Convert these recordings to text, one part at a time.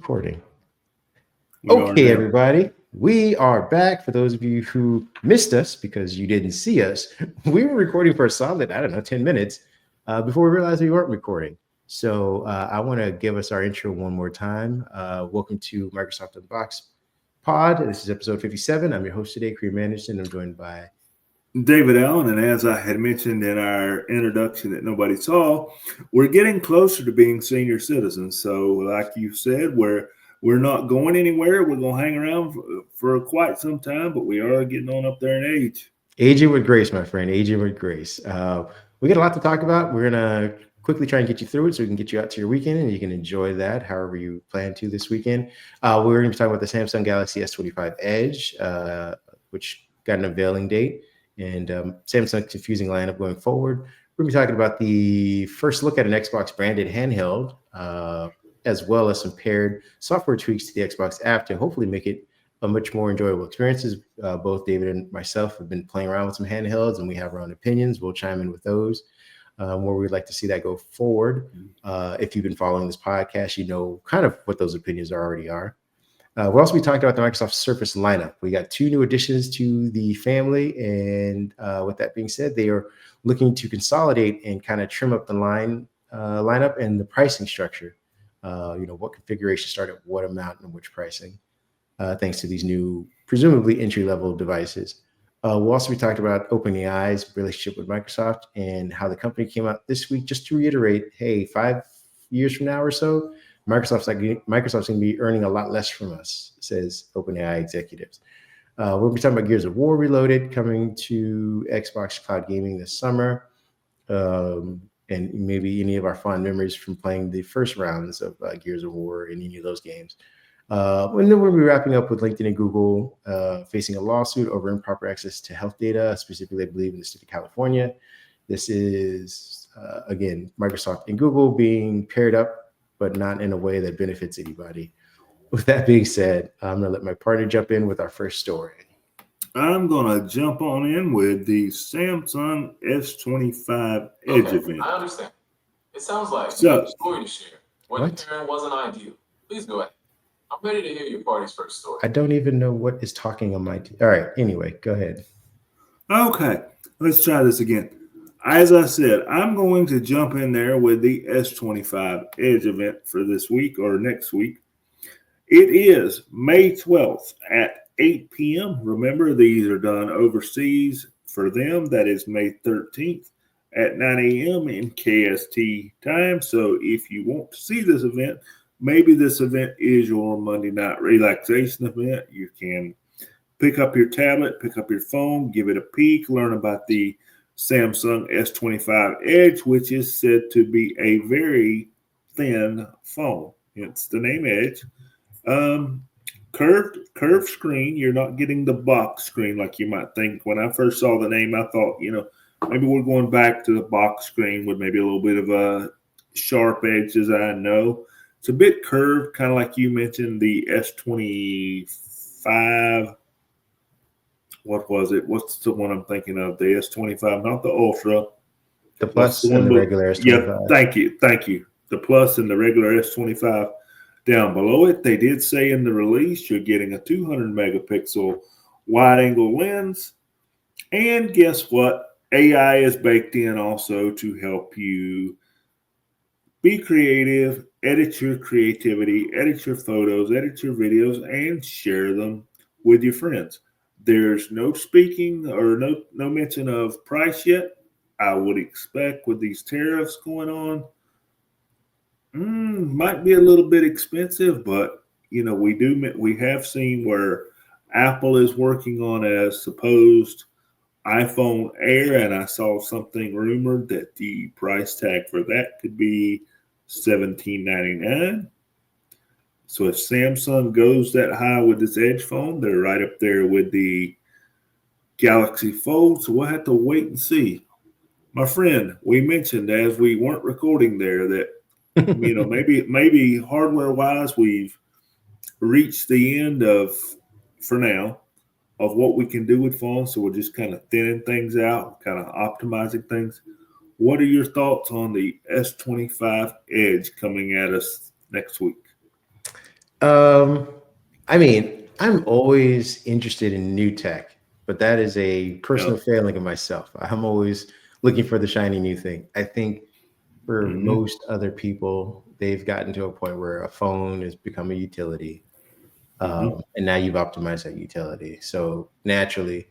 Recording. We are Okay, now. everybody, we are back. For those of you who missed us because you didn't see us, we were recording for a solid, 10 minutes before we realized we weren't recording. So I want to give us our intro one more time. Welcome to Microsoft Unboxed POD. This is episode 57. I'm your host today, Kareem and David. I'm joined by David Allen, and as I had mentioned in our introduction that nobody saw, we're getting closer to being senior citizens. So, like you said, we're not going anywhere. We're going to hang around for quite some time, but we are getting on up there in age. Aging with Grace, my friend. Aging with Grace. We got a lot to talk about. We're gonna quickly try and get you through it so we can get you out to your weekend and you can enjoy that however you plan to this weekend. We're going to be talking about the Samsung Galaxy S25 Edge, which got an unveiling date, and Samsung's confusing lineup going forward. We're going to be talking about the first look at an Xbox branded handheld, as well as some paired software tweaks to the Xbox app to hopefully make it a much more enjoyable experiences. Both David and myself have been playing around with some handhelds, and we have our own opinions. We'll chime in with those, where we'd like to see that go forward. If you've been following this podcast, you know kind of what those opinions already are. We'll also be talking about the Microsoft Surface lineup. We got two new additions to the family, and with that being said, they are looking to consolidate and kind of trim up the lineup and the pricing structure. What configuration start at what amount and which pricing. Thanks to these new, presumably entry-level devices. We'll also be talking about OpenAI's relationship with Microsoft and how the company came out this week. Just to reiterate, hey, 5 years from now or so, Microsoft's going to be earning a lot less from us, says OpenAI executives. We'll be talking about Gears of War Reloaded coming to Xbox Cloud Gaming this summer, and maybe any of our fond memories from playing the first rounds of Gears of War in any of those games. And then we'll be wrapping up with LinkedIn and Google facing a lawsuit over improper access to health data, specifically, I believe, in the state of California. This is, again, Microsoft and Google being paired up, but not in a way that benefits anybody. With that being said, I'm going to let my partner jump in with our first story. I'm going to jump on in with the Samsung S25 Edge event. I understand. It sounds like you have a story to share. When the parent wasn't ideal. Please go ahead. I'm ready to hear your party's first story. I don't even know what is talking on my... All right, anyway, go ahead. Okay, let's try this again. As I said, I'm going to jump in there with the S25 Edge event for this week or next week. It is May 12th at 8 p.m. Remember, these are done overseas. For them, that is May 13th at 9 a.m. in KST time. So if you want to see this event, maybe this event is your Monday night relaxation event. You can pick up your tablet, pick up your phone, give it a peek, learn about the Samsung S25 Edge, which is said to be a very thin phone. Hence the name Edge. Curved screen. You're not getting the box screen like you might think. When I first saw the name, I thought, maybe we're going back to the box screen with maybe a little bit of a sharp edges. I know it's a bit curved, kind of like you mentioned the S25. What was it? What's the one I'm thinking of? The S25, not the Ultra. The Plus and the regular S25. Yeah, thank you. The Plus and the regular S25. Down below it, they did say in the release you're getting a 200 megapixel wide-angle lens. And guess what? AI is baked in also to help you be creative, edit your creativity, edit your photos, edit your videos, and share them with your friends. There's no speaking or no mention of price yet. I would expect with these tariffs going on, might be a little bit expensive, but we have seen where Apple is working on a supposed iPhone Air, and I saw something rumored that the price tag for that could be $17.99. So if Samsung goes that high with this Edge phone, they're right up there with the Galaxy Fold. So we'll have to wait and see. My friend, we mentioned as we weren't recording there that maybe hardware-wise we've reached the end of, for now, of what we can do with phones. So we're just kind of thinning things out, kind of optimizing things. What are your thoughts on the S25 Edge coming at us next week? I mean, I'm always interested in new tech, but that is a personal Yep. failing of myself. I'm always looking for the shiny new thing. I think for Mm-hmm. most other people, they've gotten to a point where a phone has become a utility, Mm-hmm. and now you've optimized that utility. So naturally,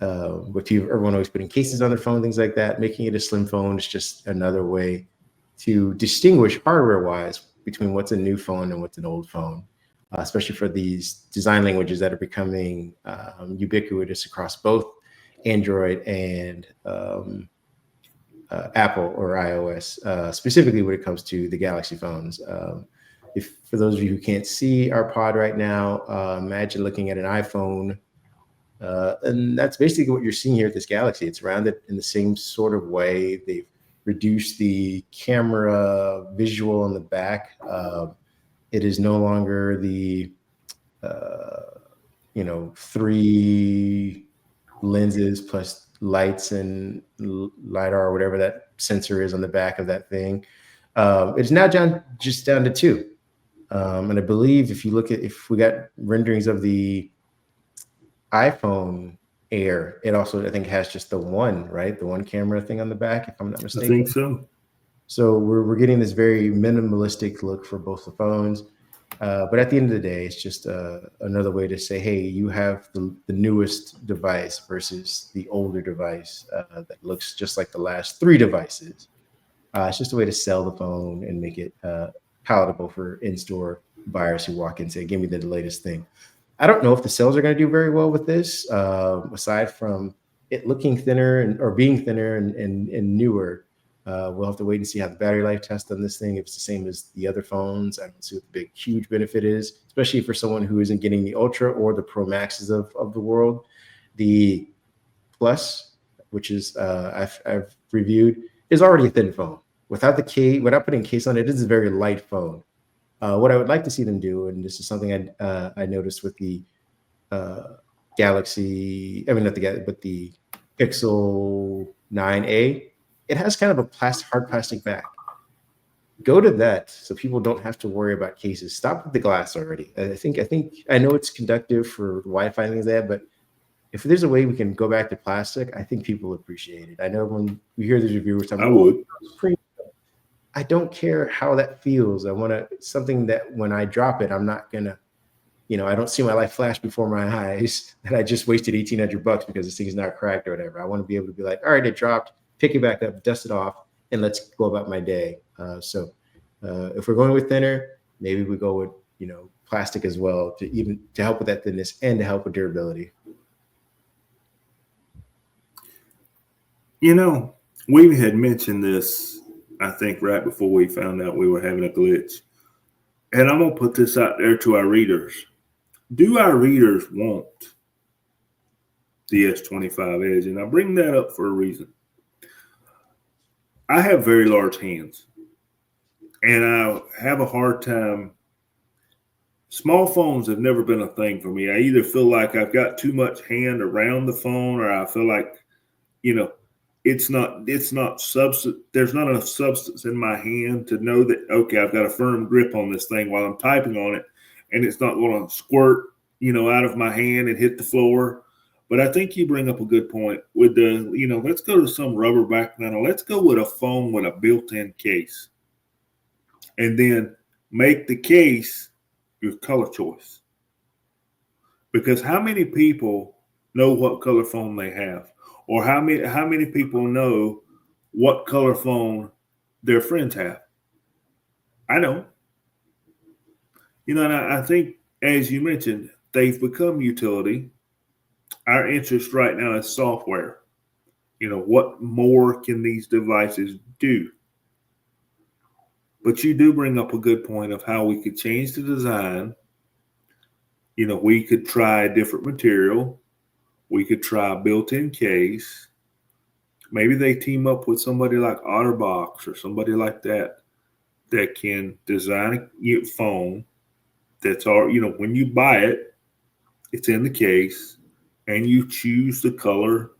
with you, everyone always putting cases on their phone, things like that, making it a slim phone is just another way to distinguish hardware-wise between what's a new phone and what's an old phone, especially for these design languages that are becoming ubiquitous across both Android and Apple or iOS, specifically when it comes to the Galaxy phones. If for those of you who can't see our pod right now, imagine looking at an iPhone, and that's basically what you're seeing here at this Galaxy. It's rounded in the same sort of way. They've reduced the camera visual on the back. It is no longer the uh, 3 lenses plus lights and lidar or whatever that sensor is on the back of that thing. It's now just down to 2. And I believe if we got renderings of the iPhone Air, it also, I think, has just the one, right? The one camera thing on the back, if I'm not I think mistaken. so. So we're getting this very minimalistic look for both the phones. But at the end of the day, it's just another way to say, hey, you have the newest device versus the older device that looks just like the last 3 devices. It's just a way to sell the phone and make it palatable for in-store buyers who walk in and say, give me the latest thing. I don't know if the cells are going to do very well with this, aside from it looking thinner or being thinner and newer. We'll have to wait and see how the battery life test on this thing. If it's the same as the other phones, I don't see what the big, huge benefit is, especially for someone who isn't getting the Ultra or the Pro Maxes of the world. The Plus, which is I've reviewed, is already a thin phone. Without the case, without putting a case on it, it is a very light phone. What I would like to see them do, and this is something I noticed with the Galaxy, I mean not the Galaxy, but the Pixel 9a, it has kind of a hard plastic back. Go to that so people don't have to worry about cases. Stop with the glass already. I know it's conductive for Wi-Fi and things like that, but if there's a way we can go back to plastic, I think people appreciate it. I know when we hear these reviewers talking, I would. I don't care how that feels. I want something that when I drop it, I'm not gonna, I don't see my life flash before my eyes that I just wasted $1,800 because this thing's not cracked or whatever. I want to be able to be like, all right, it dropped, pick it back up, dust it off, and let's go about my day. So if we're going with thinner, maybe we go with plastic as well to help with that thinness and to help with durability. We had mentioned this, I think, right before we found out we were having a glitch. And I'm going to put this out there to our readers. Do our readers want the S25 Edge? And I bring that up for a reason. I have very large hands, and I have a hard time. Small phones have never been a thing for me. I either feel like I've got too much hand around the phone, or I feel like, it's not substance. There's not enough substance in my hand to know that, okay, I've got a firm grip on this thing while I'm typing on it, and it's not going to squirt, out of my hand and hit the floor. But I think you bring up a good point with let's go to some rubber back metal. Let's go with a phone with a built-in case, and then make the case your color choice. Because how many people know what color phone they have? Or how many people know what color phone their friends have? I don't. And I think, as you mentioned, they've become utility. Our interest right now is software. What more can these devices do? But you do bring up a good point of how we could change the design. We could try a different material. We could try a built-in case. Maybe they team up with somebody like OtterBox or somebody like that can design a phone that's all, when you buy it, it's in the case, and you choose the color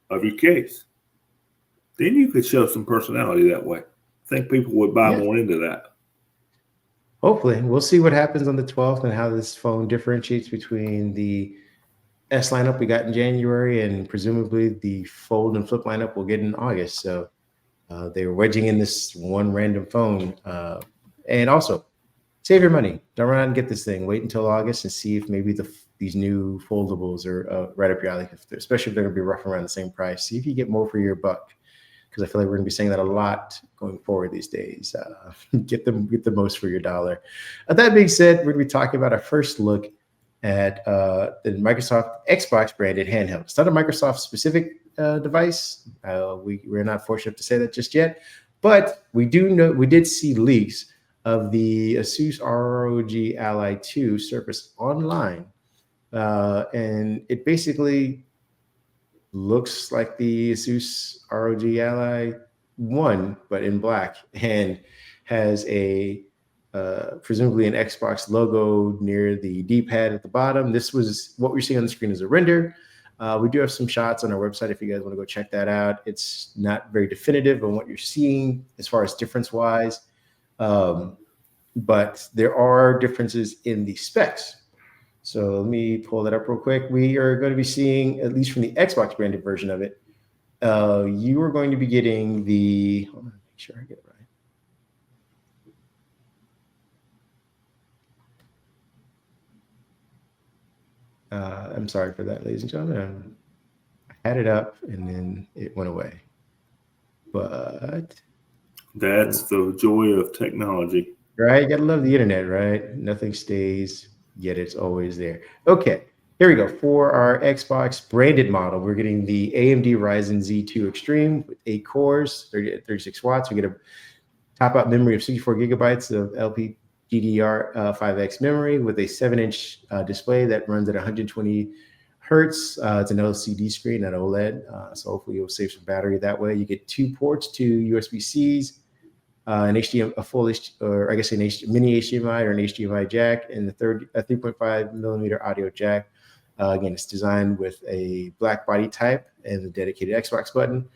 of your case. Then you could show some personality that way. I think people would buy more into that. Hopefully, we'll see what happens on the 12th and how this phone differentiates between the S lineup we got in January and presumably the fold and flip lineup we'll get in August. So they were wedging in this one random phone. And also, save your money. Don't run out and get this thing. Wait until August and see if maybe these new foldables are right up your alley, especially if they're going to be roughly around the same price. See if you get more for your buck, because I feel like we're going to be saying that a lot going forward these days. Get the most for your dollar. That being said, we're going to be talking about our first look at the Microsoft Xbox branded handheld. It's not a Microsoft specific device. We're not fortunate to say that just yet, but we did see leaks of the Asus ROG Ally 2 Surface online, and it basically looks like the Asus ROG Ally 1, but in black, and has a presumably an Xbox logo near the D-pad at the bottom. This was what we're seeing on the screen is a render. We do have some shots on our website if you guys want to go check that out. It's not very definitive on what you're seeing as far as difference-wise, but there are differences in the specs. So let me pull that up real quick. We are going to be seeing, at least from the Xbox branded version of it, you are going to be getting the, hold on, make sure I get it right. I'm sorry for that, ladies and gentlemen. I had it up and then it went away. But that's the joy of technology. Right? You gotta love the internet, right? Nothing stays, yet it's always there. Okay, here we go. For our Xbox branded model, we're getting the AMD Ryzen Z2 Extreme with 8 cores, 36 watts. We get a top-out memory of 64 gigabytes of LPDDR5X memory with a 7-inch display that runs at 120 hertz. It's an LCD screen, not OLED, so hopefully you'll save some battery that way. You get 2 ports, 2 USB-Cs, an HDMI, a full, or I guess an mini HDMI or an HDMI jack, and the 3.5 millimeter audio jack. Again, it's designed with a black body type and the dedicated Xbox button.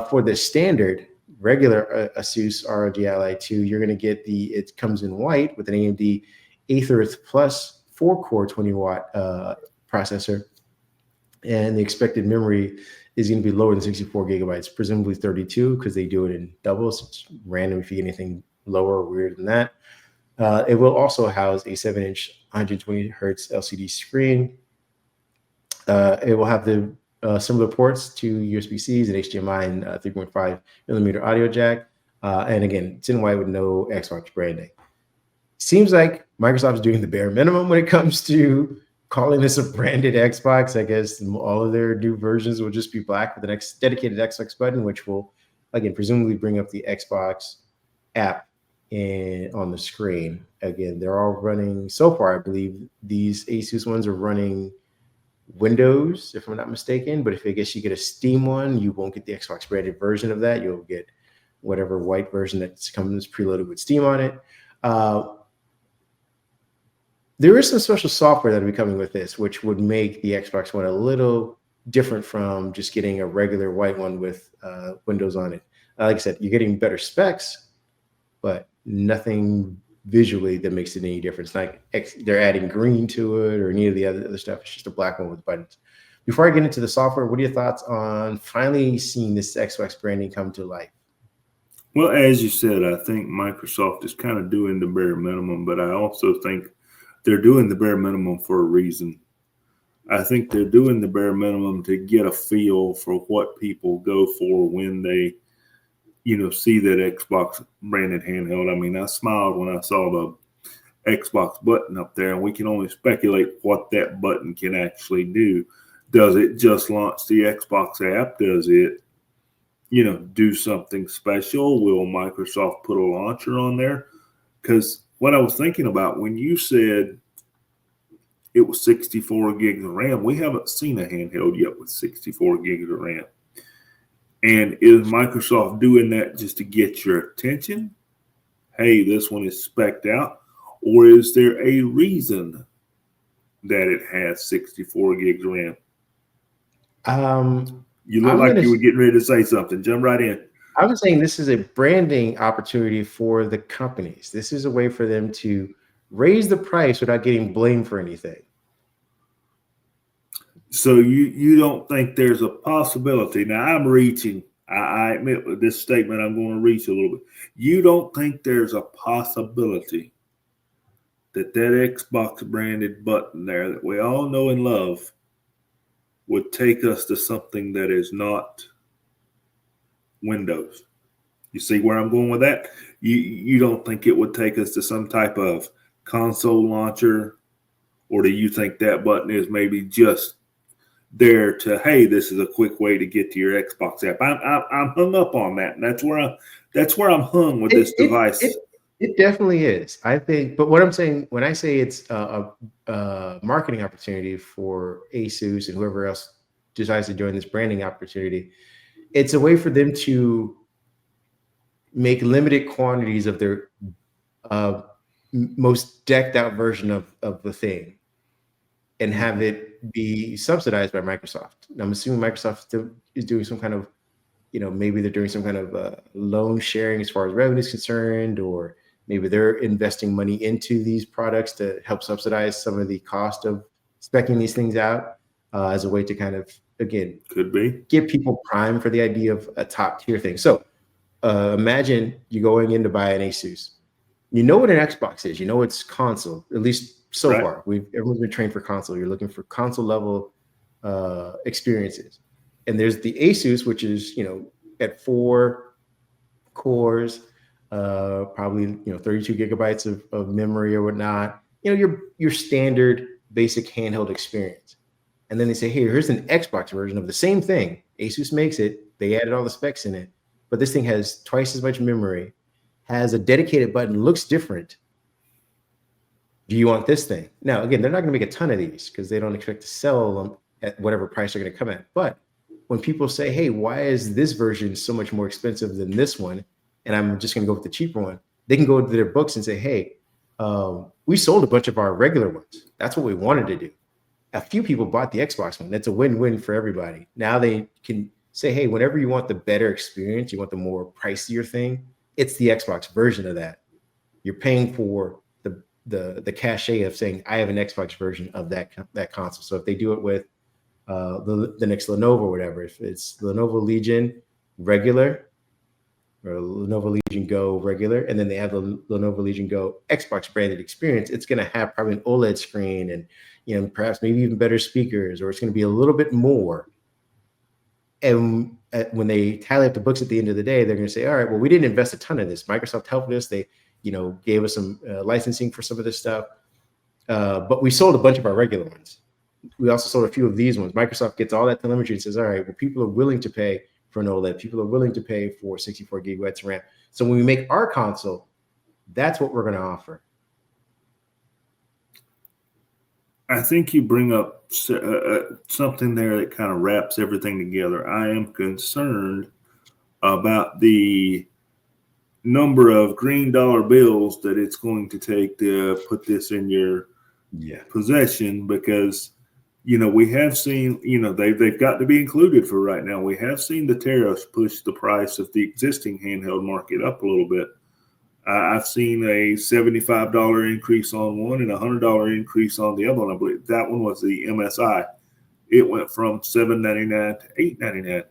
For the standard regular Asus ROG Ally 2, you're going to get it comes in white with an AMD Aether Plus 4-core 20-watt processor, and the expected memory is going to be lower than 64 gigabytes, presumably 32, because they do it in doubles. It's random if you get anything lower or weirder than that. It will also house a 7-inch 120 hertz LCD screen. It will have the similar ports to USB-Cs and HDMI and 3.5 millimeter audio jack. And again, it's in white with no Xbox branding. Seems like Microsoft is doing the bare minimum when it comes to calling this a branded Xbox. I guess all of their new versions will just be black with an dedicated Xbox button, which will, again, presumably bring up the Xbox app on the screen. Again, they're all running, so far, I believe these Asus ones are running Windows, if I'm not mistaken. But if I guess you get a Steam one, you won't get the Xbox branded version of that. You'll get whatever white version that comes preloaded with Steam on it. There is some special software that will be coming with this, which would make the Xbox One a little different from just getting a regular white one with Windows on it. Like I said, you're getting better specs, but nothing visually that makes it any difference. Like they're adding green to it or any of the other stuff. It's just a black one with buttons. Before I get into the software, what are your thoughts on finally seeing this Xbox branding come to life? Well, as you said, I think Microsoft is kind of doing the bare minimum, but I also think they're doing the bare minimum for a reason. I think they're doing the bare minimum to get a feel for what people go for when they, see that Xbox branded handheld. I mean, I smiled when I saw the Xbox button up there, and we can only speculate what that button can actually do. Does it just launch the Xbox app? Does it, do something special? Will Microsoft put a launcher on there? Because what I was thinking about when you said it was 64 gigs of RAM, we haven't seen a handheld yet with 64 gigs of RAM. And is Microsoft doing that just to get your attention? Hey, this one is spec'd out. Or is there a reason that it has 64 gigs of RAM? You look like you were getting ready to say something. Jump right in. I was saying this is a branding opportunity for the companies. This is a way for them to raise the price without getting blamed for anything. So you don't think there's a possibility? Now I'm reaching. I admit with this statement I'm going to reach a little bit. You don't think there's a possibility that Xbox branded button there that we all know and love would take us to something that is not Windows? You see where I'm going with that? You don't think it would take us to some type of console launcher, or do you think that button is maybe just there to, hey, this is a quick way to get to your Xbox app? I'm hung up on that, and that's where I'm hung with this device. It definitely is, I think. But what I'm saying when I say it's a marketing opportunity for Asus and whoever else decides to join this branding opportunity, it's a way for them to make limited quantities of their most decked out version of the thing and have it be subsidized by Microsoft. And I'm assuming Microsoft still is doing some kind of, maybe they're doing some kind of loan sharing as far as revenue is concerned, or maybe they're investing money into these products to help subsidize some of the cost of speccing these things out as a way to kind of, again, could be get people primed for the idea of a top tier thing. So imagine you going in to buy an Asus. You know what an Xbox is. You know it's console, at least so Right. far. Everyone's been trained for console. You're looking for console level experiences. And there's the Asus, which is, at 4 cores, probably 32 gigabytes of memory or whatnot. Your standard basic handheld experience. And then they say, hey, here's an Xbox version of the same thing. Asus makes it. They added all the specs in it, but this thing has twice as much memory, has a dedicated button, looks different. Do you want this thing? Now, again, they're not going to make a ton of these because they don't expect to sell them at whatever price they're going to come at. But when people say, hey, why is this version so much more expensive than this one, and I'm just going to go with the cheaper one, they can go to their books and say, hey, we sold a bunch of our regular ones. That's what we wanted to do. A few people bought the Xbox one. That's a win-win for everybody. Now they can say, hey, whenever you want the better experience, you want the more pricier thing, it's the Xbox version of that. You're paying for the cachet of saying, I have an Xbox version of that console. So if they do it with the next Lenovo or whatever, if it's Lenovo Legion regular or Lenovo Legion Go regular, and then they have the Lenovo Legion Go Xbox branded experience, it's going to have probably an OLED screen and perhaps maybe even better speakers, or it's going to be a little bit more. And when they tally up the books at the end of the day, they're going to say, all right, well, we didn't invest a ton of this. Microsoft helped us. They, gave us some licensing for some of this stuff. But we sold a bunch of our regular ones. We also sold a few of these ones. Microsoft gets all that telemetry and says, all right, well, people are willing to pay for an OLED. People are willing to pay for 64 gigabytes of RAM. So when we make our console, that's what we're going to offer. I think you bring up something there that kind of wraps everything together. I am concerned about the number of green dollar bills that it's going to take to put this in your possession, because we have seen they've got to be included for right now. We have seen the tariffs push the price of the existing handheld market up a little bit. I've seen a $75 increase on one and a $100 increase on the other one. I believe that one was the MSI. It went from $7.99 to $8.99.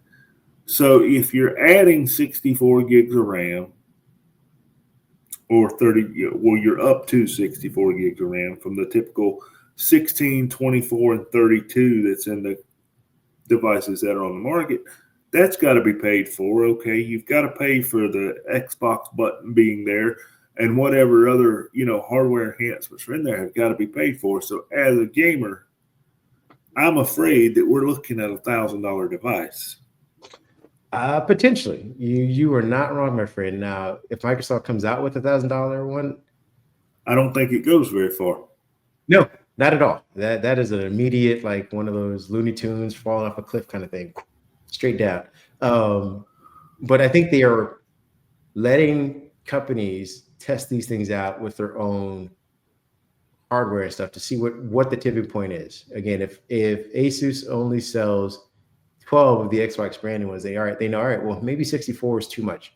So if you're adding 64 gigs of RAM or 30, well, you're up to 64 gigs of RAM from the typical 16, 24, and 32 that's in the devices that are on the market. That's got to be paid for. Okay, you've got to pay for the Xbox button being there, and whatever other hardware enhancements are in there have got to be paid for. So as a gamer, I'm afraid that we're looking at $1,000 device. Potentially, you are not wrong, my friend. Now, if Microsoft comes out with $1,000 one, I don't think it goes very far. No, not at all. That is an immediate, like one of those Looney Tunes falling off a cliff kind of thing. Straight down. But I think they are letting companies test these things out with their own hardware and stuff to see what the tipping point is. Again, if Asus only sells 12 of the Xbox branding was they know, all right, well, maybe 64 is too much.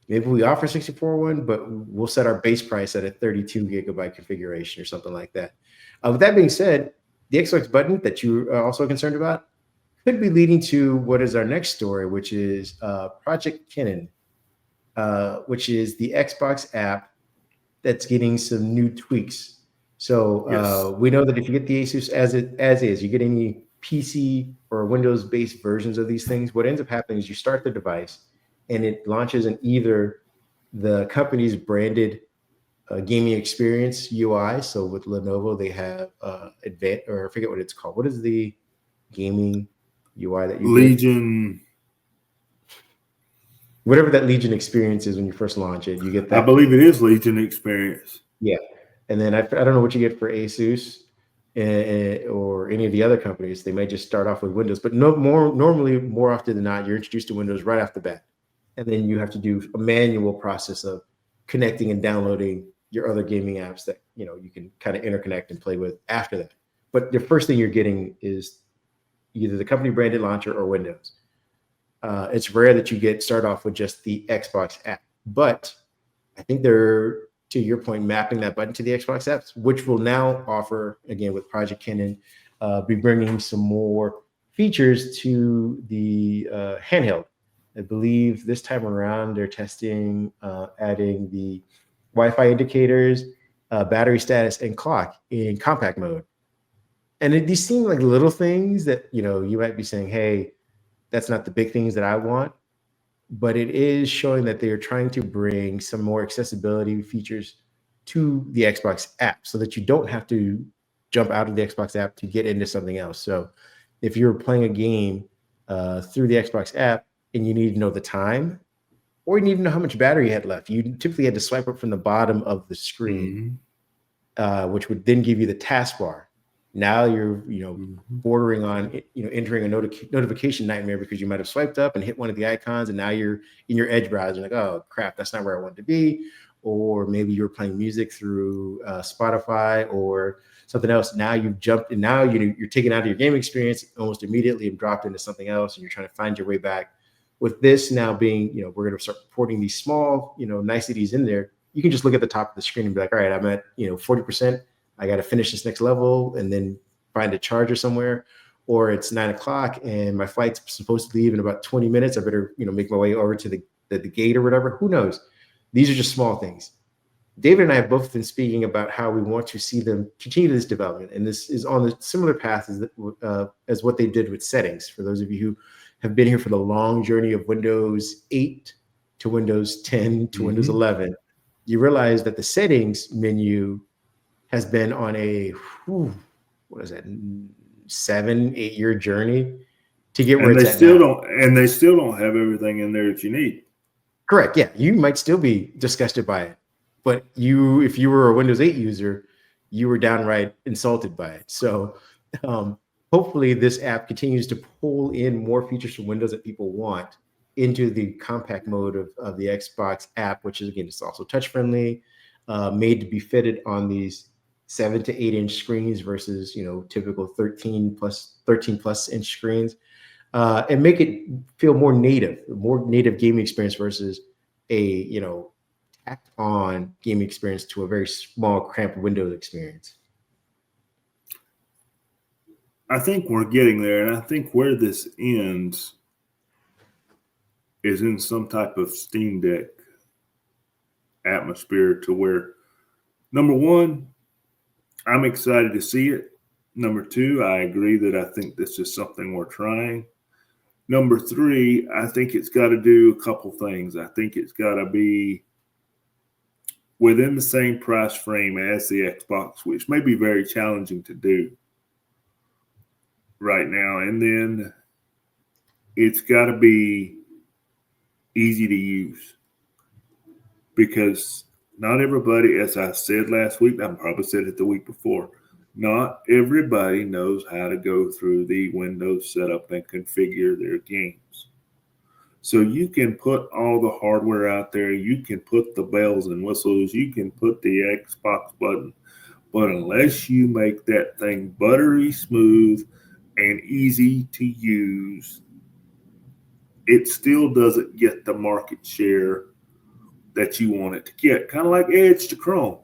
Maybe we offer 64 one, but we'll set our base price at a 32 gigabyte configuration or something like that. With that being said, the Xbox button that you are also concerned about could be leading to what is our next story, which is Project Kennan, which is the Xbox app that's getting some new tweaks. So we know that if you get the Asus as is, you get any PC or Windows-based versions of these things, what ends up happening is you start the device and it launches in either the company's branded gaming experience UI. So with Lenovo, they have or I forget what it's called. What is the gaming UI that you Legion? Whatever that Legion experience is when you first launch it, you get that. I believe it is Legion experience. Yeah. And then I don't know what you get for Asus or any of the other companies. They may just start off with Windows, but normally, more often than not, you're introduced to Windows right off the bat. And then you have to do a manual process of connecting and downloading your other gaming apps that you can kind of interconnect and play with after that. But the first thing you're getting is either the company branded launcher or Windows. It's rare that you start off with just the Xbox app, but I think they're, to your point, mapping that button to the Xbox apps, which will now offer, again, with Project Kennan, be bringing some more features to the handheld. I believe this time around they're testing adding the Wi-Fi indicators, battery status, and clock in compact mode. And these seem like little things that you might be saying, hey, that's not the big things that I want, but it is showing that they are trying to bring some more accessibility features to the Xbox app so that you don't have to jump out of the Xbox app to get into something else. So if you're playing a game through the Xbox app and you need to know the time, or you need to know how much battery you had left, you typically had to swipe up from the bottom of the screen, which would then give you the taskbar. Now you're, bordering on, entering a notification nightmare because you might have swiped up and hit one of the icons, and now you're in your Edge browser, like, oh crap, that's not where I want to be. Or maybe you're playing music through Spotify or something else. Now you've jumped, and now you're taken out of your game experience almost immediately and dropped into something else, and you're trying to find your way back. With this now being, we're going to start reporting these small, niceties in there. You can just look at the top of the screen and be like, all right, I'm at, 40%. I got to finish this next level and then find a charger somewhere. Or it's 9:00 and my flight's supposed to leave in about 20 minutes. I better, make my way over to the gate or whatever. Who knows? These are just small things. David and I have both been speaking about how we want to see them continue this development. And this is on the similar path as what they did with settings. For those of you who have been here for the long journey of Windows 8 to Windows 10 to Windows 11, you realize that the settings menu has been on a, 7-8 year journey to get where it's at now. They still don't have everything in there that you need. Correct. Yeah. You might still be disgusted by it, but if you were a Windows 8 user, you were downright insulted by it. So hopefully this app continues to pull in more features from Windows that people want into the compact mode of the Xbox app, which is, again, it's also touch friendly, made to be fitted on these 7 to 8 inch screens versus, typical 13 plus inch screens, and make it feel more native gaming experience versus a, tacked on gaming experience to a very small, cramped Windows experience. I think we're getting there, and I think where this ends is in some type of Steam Deck atmosphere to where, number one, I'm excited to see it. Number two, I agree that I think this is something we're trying. Number three, I think it's got to do a couple things. I think it's got to be within the same price frame as the Xbox, which may be very challenging to do right now. And then it's got to be easy to use, because not everybody, as I said last week, I probably said it the week before, not everybody knows how to go through the Windows setup and configure their games. So you can put all the hardware out there, you can put the bells and whistles, you can put the Xbox button, but unless you make that thing buttery smooth, and easy to use, it still doesn't get the market share that you want it to get. Kind of like Edge to Chrome.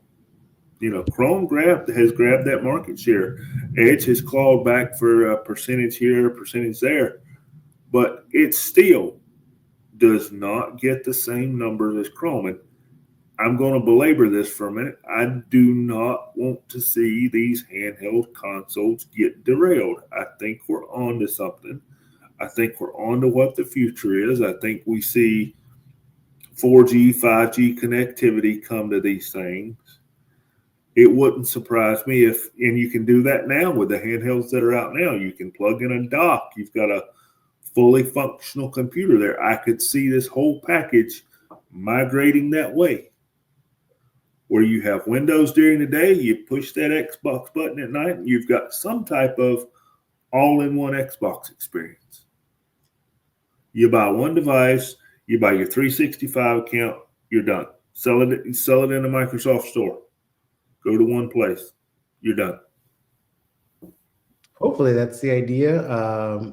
Chrome has grabbed that market share. Edge has clawed back for a percentage here, a percentage there, but it still does not get the same numbers as Chrome. And I'm going to belabor this for a minute. I do not want to see these handheld consoles get derailed. I think we're on to something. I think we're on to what the future is. I think we see 4G, 5G connectivity come to these things. It wouldn't surprise me if, and you can do that now with the handhelds that are out now. You can plug in a dock. You've got a fully functional computer there. I could see this whole package migrating that way, where you have Windows during the day, you push that Xbox button at night, and you've got some type of all-in-one Xbox experience. You buy one device, you buy your 365 account, you're done. Sell it in the Microsoft Store. Go to one place. You're done. Hopefully that's the idea.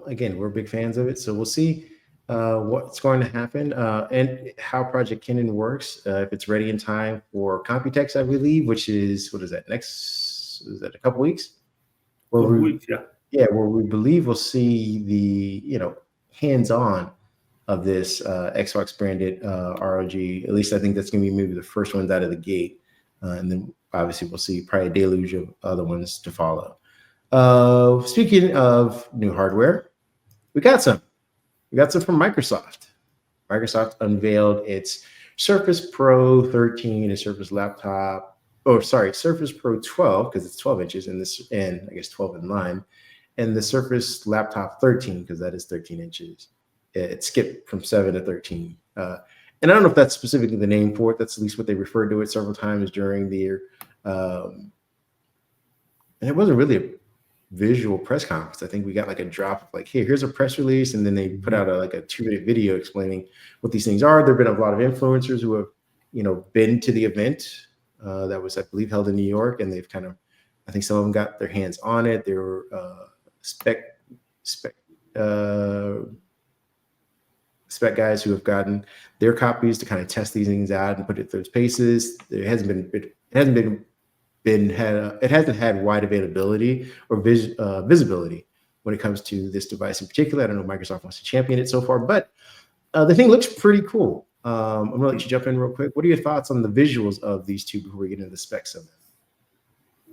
Again, we're big fans of it, so we'll see what's going to happen and how Project Kennan works. If it's ready in time for Computex, I believe, which is, what is that, a couple weeks? Couple weeks, yeah. Yeah, where we believe we'll see the, hands-on of this Xbox branded ROG. At least I think that's going to be maybe the first ones out of the gate. And then obviously we'll see probably a deluge of other ones to follow. Speaking of new hardware, we got some from Microsoft. Microsoft unveiled its Surface Pro 13 and Surface Pro 12, because it's 12 inches and I guess 12 in line, and the Surface Laptop 13, because that is 13 inches. It skipped from 7 to 13. And I don't know if that's specifically the name for it. That's at least what they referred to it several times during the year. And it wasn't really a visual press conference. I think we got like a drop of like, hey, here's a press release. And then they put out a 2-minute video explaining what these things are. There have been a lot of influencers who have, been to the event that was, I believe, held in New York. And they've I think some of them got their hands on it. They were spec guys who have gotten their copies to kind of test these things out and put it through its paces. It hasn't had wide availability or visibility when it comes to this device in particular. I don't know if Microsoft wants to champion it so far, but the thing looks pretty cool. I'm gonna let you jump in real quick. What are your thoughts on the visuals of these two before we get into the specs of them?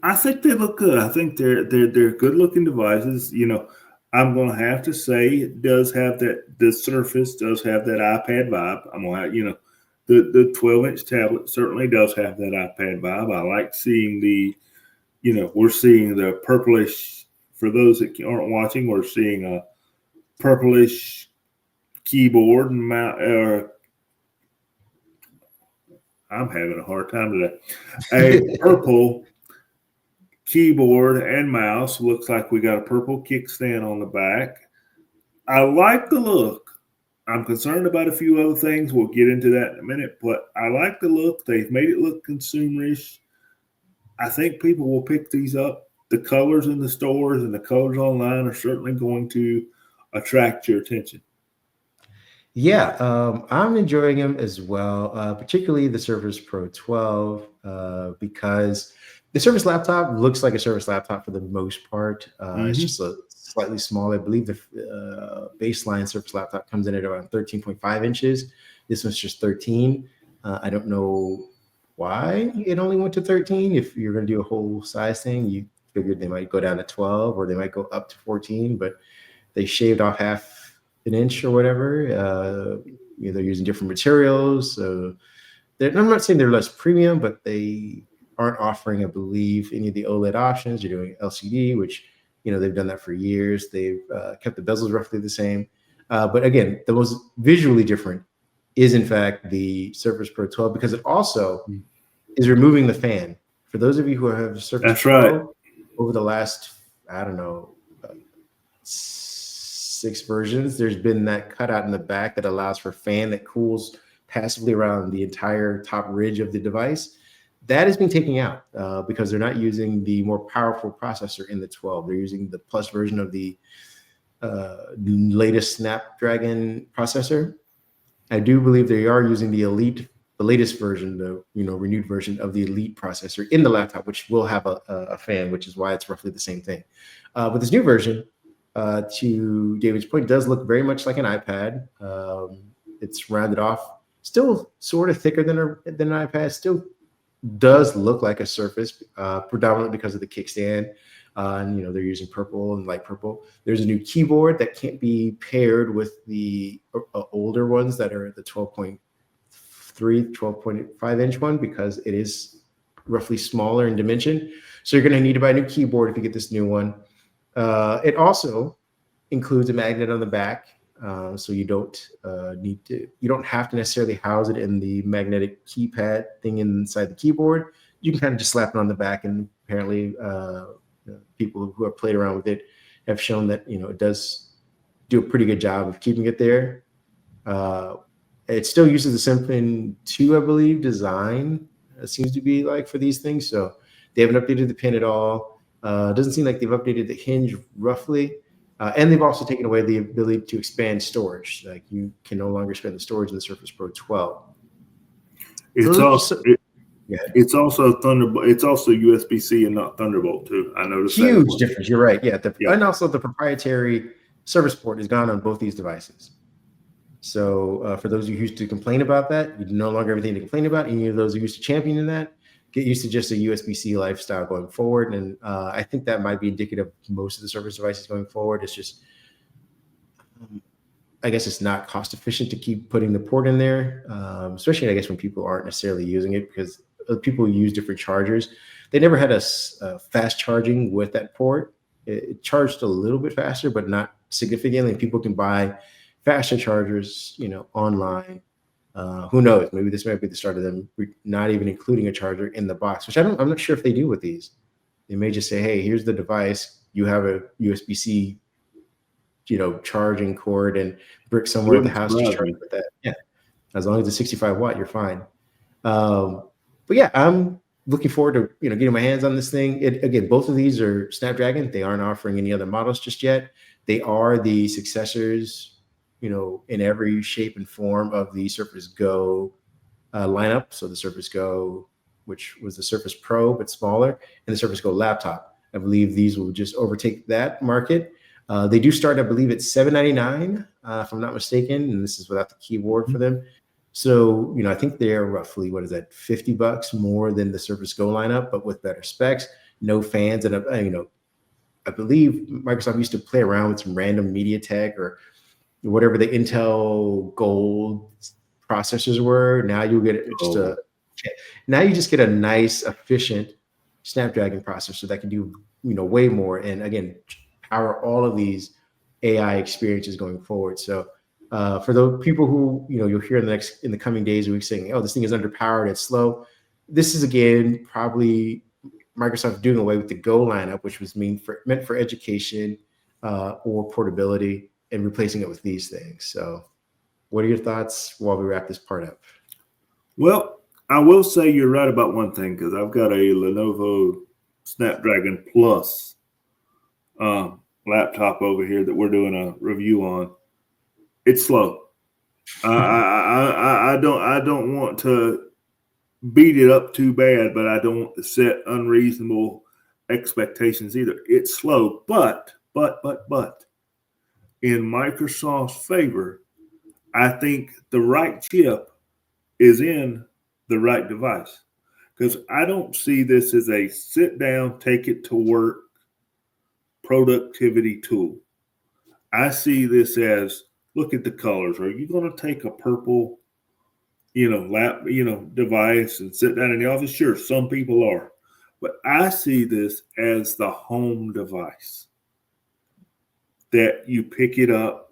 I think they look good. I think they're good looking devices. I'm going to have to say it does have that. The Surface does have that iPad vibe. I'm going to have, the 12-inch tablet certainly does have that iPad vibe. I like seeing we're seeing the purplish. For those that aren't watching, we're seeing a purplish keyboard and mouse. I'm having a hard time today. A purple keyboard and mouse. Looks like we got a purple kickstand on the back. I like the look. I'm concerned about a few other things. We'll get into that in a minute, but I like the look. They've made it look consumerish. I think people will pick these up. The colors in the stores and the colors online are certainly going to attract your attention. Yeah, I'm enjoying them as well, particularly the Surface Pro 12, because the Surface laptop looks like a Surface laptop for the most part. It's just a slightly smaller. I believe the baseline Surface laptop comes in at around 13.5 inches. This one's just 13. I don't know why it only went to 13. If you're going to do a whole size thing, you figured they might go down to 12 or they might go up to 14, but they shaved off half an inch or whatever. They're using different materials. So I'm not saying they're less premium, but they aren't offering, I believe, any of the OLED options. You're doing LCD, which, they've done that for years. They've kept the bezels roughly the same. But again, the most visually different is, in fact, the Surface Pro 12, because it also is removing the fan. For those of you who have Surface Pro over the last, I don't know, 6 versions, there's been that cutout in the back that allows for fan that cools passively around the entire top ridge of the device. that is being taken out because they're not using the more powerful processor in the 12. They're using the plus version of the latest Snapdragon processor. I do believe they are using the latest version, the renewed version of the Elite processor in the laptop, which will have a fan, which is why it's roughly the same thing. But this new version, to David's point, does look very much like an iPad. It's rounded off, still sort of thicker than an iPad. Still does look like a Surface, predominantly because of the kickstand. And they're using purple and light purple. There's a new keyboard that can't be paired with the older ones that are the 12.3, 12.5 inch one because it is roughly smaller in dimension. So you're going to need to buy a new keyboard if you get this new one. It also includes a magnet on the back, so you don't have to necessarily house it in the magnetic keypad thing inside the keyboard. You can kind of just slap it on the back, and apparently people who have played around with it have shown that it does do a pretty good job of keeping it there. It still uses the Symphony 2, I believe, design. It seems to be like for these things. So they haven't updated the pin at all. It doesn't seem like they've updated the hinge roughly. And they've also taken away the ability to expand storage. Like you can no longer expand the storage in the Surface Pro 12. It's also Thunderbolt. It's also USB-C and not Thunderbolt too. I noticed huge difference. You're right. Yeah. And also the proprietary Surface port is gone on both these devices. So for those of you who used to complain about that, you no longer have anything to complain about. Any of those who used to champion that, get used to just a USB-C lifestyle going forward. And I think that might be indicative of most of the Surface devices going forward. It's just, I guess it's not cost efficient to keep putting the port in there, especially I guess when people aren't necessarily using it because people use different chargers. They never had a fast charging with that port. It charged a little bit faster, but not significantly. People can buy faster chargers, online. Who knows? Maybe this might be the start of them not even including a charger in the box, which I'm not sure if they do with these. They may just say, hey, here's the device. You have a USB-C, charging cord and brick somewhere at the house. Just charge with that. Yeah. As long as it's 65 watt, you're fine. But yeah, I'm looking forward to, getting my hands on this thing. Again, both of these are Snapdragon. They aren't offering any other models just yet. They are the successors, in every shape and form of the Surface Go lineup. So the Surface Go, which was the Surface Pro, but smaller, and the Surface Go laptop. I believe these will just overtake that market. They do start, I believe, at $799, if I'm not mistaken, and this is without the keyboard for them. So, I think they're roughly, $50 more than the Surface Go lineup, but with better specs, no fans, and I believe Microsoft used to play around with some random MediaTek or whatever the Intel Gold processors were. Now you get now you just get a nice, efficient Snapdragon processor that can do way more, and again, power all of these AI experiences going forward. So for those people who you'll hear in the coming days or weeks saying, "Oh, this thing is underpowered, it's slow," this is again probably Microsoft doing away with the Go lineup, which was meant for education or portability, and replacing it with these things. So what are your thoughts while we wrap this part up? Well, I will say you're right about one thing, because I've got a Lenovo Snapdragon Plus laptop over here that we're doing a review on. It's slow. I don't want to beat it up too bad, but I don't want to set unreasonable expectations either. It's slow, but in Microsoft's favor, I think the right chip is in the right device, because I don't see this as a sit down, take it to work productivity tool. I see this as, look at the colors. Are you going to take a purple, device and sit down in the office? Sure, some people are, but I see this as the home device that you pick it up,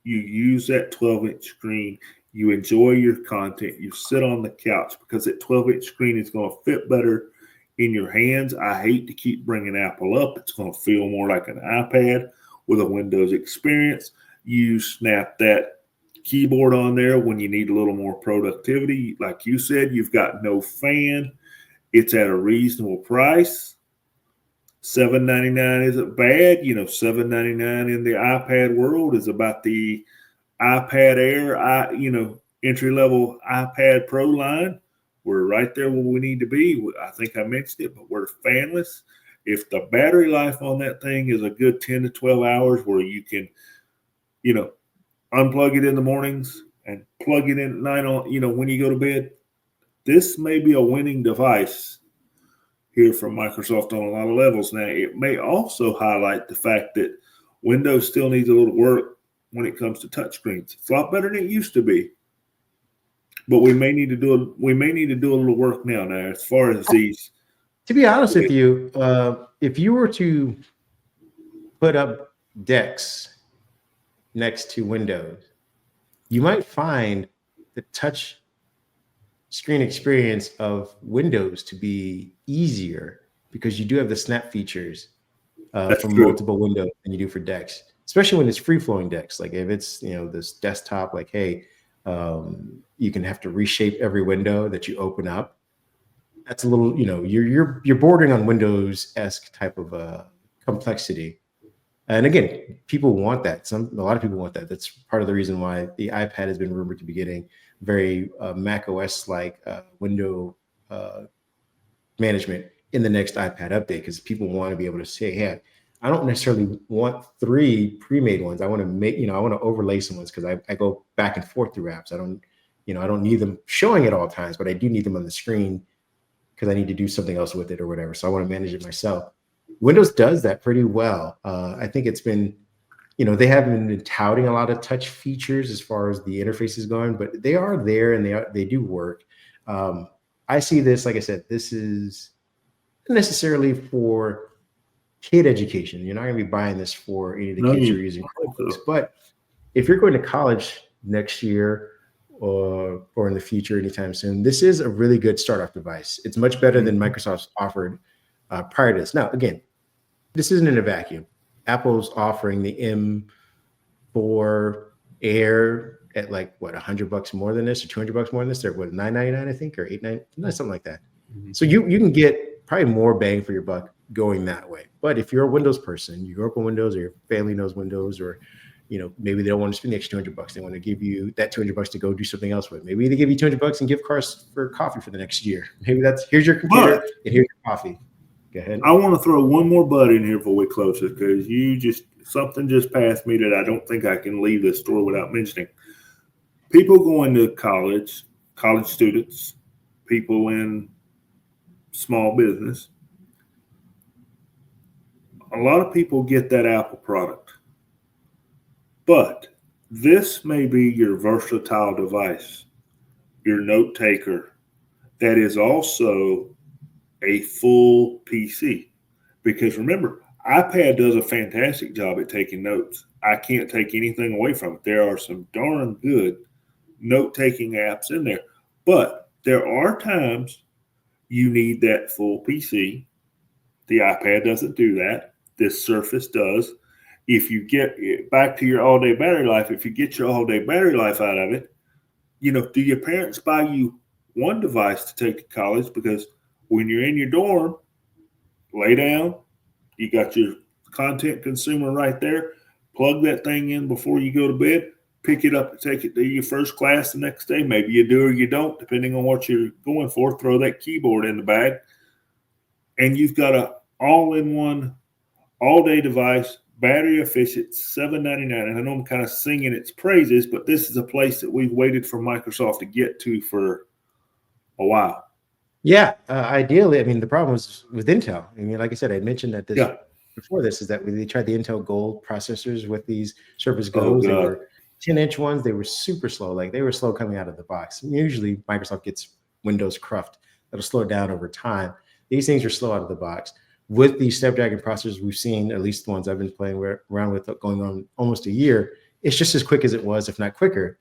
you use that 12-inch screen, you enjoy your content, you sit on the couch, because that 12-inch screen is going to fit better in your hands. I hate to keep bringing Apple up. It's going to feel more like an iPad with a Windows experience. You snap that keyboard on there when you need a little more productivity. Like you said, you've got no fan. It's at a reasonable price. $7.99 isn't bad. You know, $7.99 in the iPad world is about the iPad Air, entry-level iPad Pro line. We're right there where we need to be. I think I mentioned it, but we're fanless. If the battery life on that thing is a good 10 to 12 hours where you can, unplug it in the mornings and plug it in at night when you go to bed, this may be a winning device here from Microsoft on a lot of levels. Now, it may also highlight the fact that Windows still needs a little work when it comes to touchscreens. It's a lot better than it used to be, but we may need to do a little work now. Now, as far as these, to be honest with you, if you were to put up DeX next to Windows, you might find the touch screen experience of Windows to be easier because you do have the snap features from multiple windows than you do for DeX, especially when it's free-flowing DeX. Like if it's this desktop, like hey, you can have to reshape every window that you open up. That's a little, you're bordering on Windows-esque type of complexity. And again, people want that. A lot of people want that. That's part of the reason why the iPad has been rumored to be getting very Mac OS-like window management in the next iPad update, because people want to be able to say, hey, I don't necessarily want 3 pre-made ones. I want to make, I want to overlay some ones because I go back and forth through apps. I don't need them showing at all times, but I do need them on the screen because I need to do something else with it or whatever. So I want to manage it myself. Windows does that pretty well. I think it's been, they haven't been touting a lot of touch features as far as the interface is going, but they are there and they do work. I see this, like I said, this is not necessarily for kid education. You're not going to be buying this for any of the kids who are using Chromebooks. But if you're going to college next year or in the future anytime soon, this is a really good start-off device. It's much better than Microsoft's offered prior to this. Now, again, this isn't in a vacuum. Apple's offering the M4 Air at like what, $100 more than this or $200 more than this? They're what, $999, I think, or $899, something like that. So you can get probably more bang for your buck going that way. But if you're a Windows person, you grew up on Windows, or your family knows Windows, or maybe they don't want to spend the extra $200. They want to give you that $200 to go do something else with. Maybe they give you $200 and gift cards for coffee for the next year. Maybe here's your computer and here's your coffee. Go ahead. I want to throw one more butt in here before we close it, because something just passed me that I don't think I can leave this store without mentioning. People going to college students, people in small business, a lot of people get that Apple product. But this may be your versatile device, your note taker, that is also a full PC. Because remember, iPad does a fantastic job at taking notes. I can't take anything away from it. There are some darn good note-taking apps in there. But there are times you need that full PC. The iPad doesn't do that. This Surface does. If you get back to your all-day battery life, if you get your all-day battery life out of it, do your parents buy you one device to take to college? Because when you're in your dorm, lay down, you got your content consumer right there, plug that thing in before you go to bed, pick it up and take it to your first class the next day. Maybe you do or you don't, depending on what you're going for. Throw that keyboard in the bag, and you've got a all-in-one, all-day device, battery efficient, $7.99. And I know I'm kind of singing its praises, but this is a place that we've waited for Microsoft to get to for a while. Yeah, ideally, I mean, the problem was with Intel. I mean, like I said, I mentioned that before this, is that they tried the Intel Gold processors with these Surface Go's. They were 10-inch ones. They were super slow. Like, they were slow coming out of the box. Usually, Microsoft gets Windows cruft. That'll slow it down over time. These things are slow out of the box. With these Snapdragon processors we've seen, at least the ones I've been playing around with going on almost a year, it's just as quick as it was, if not quicker.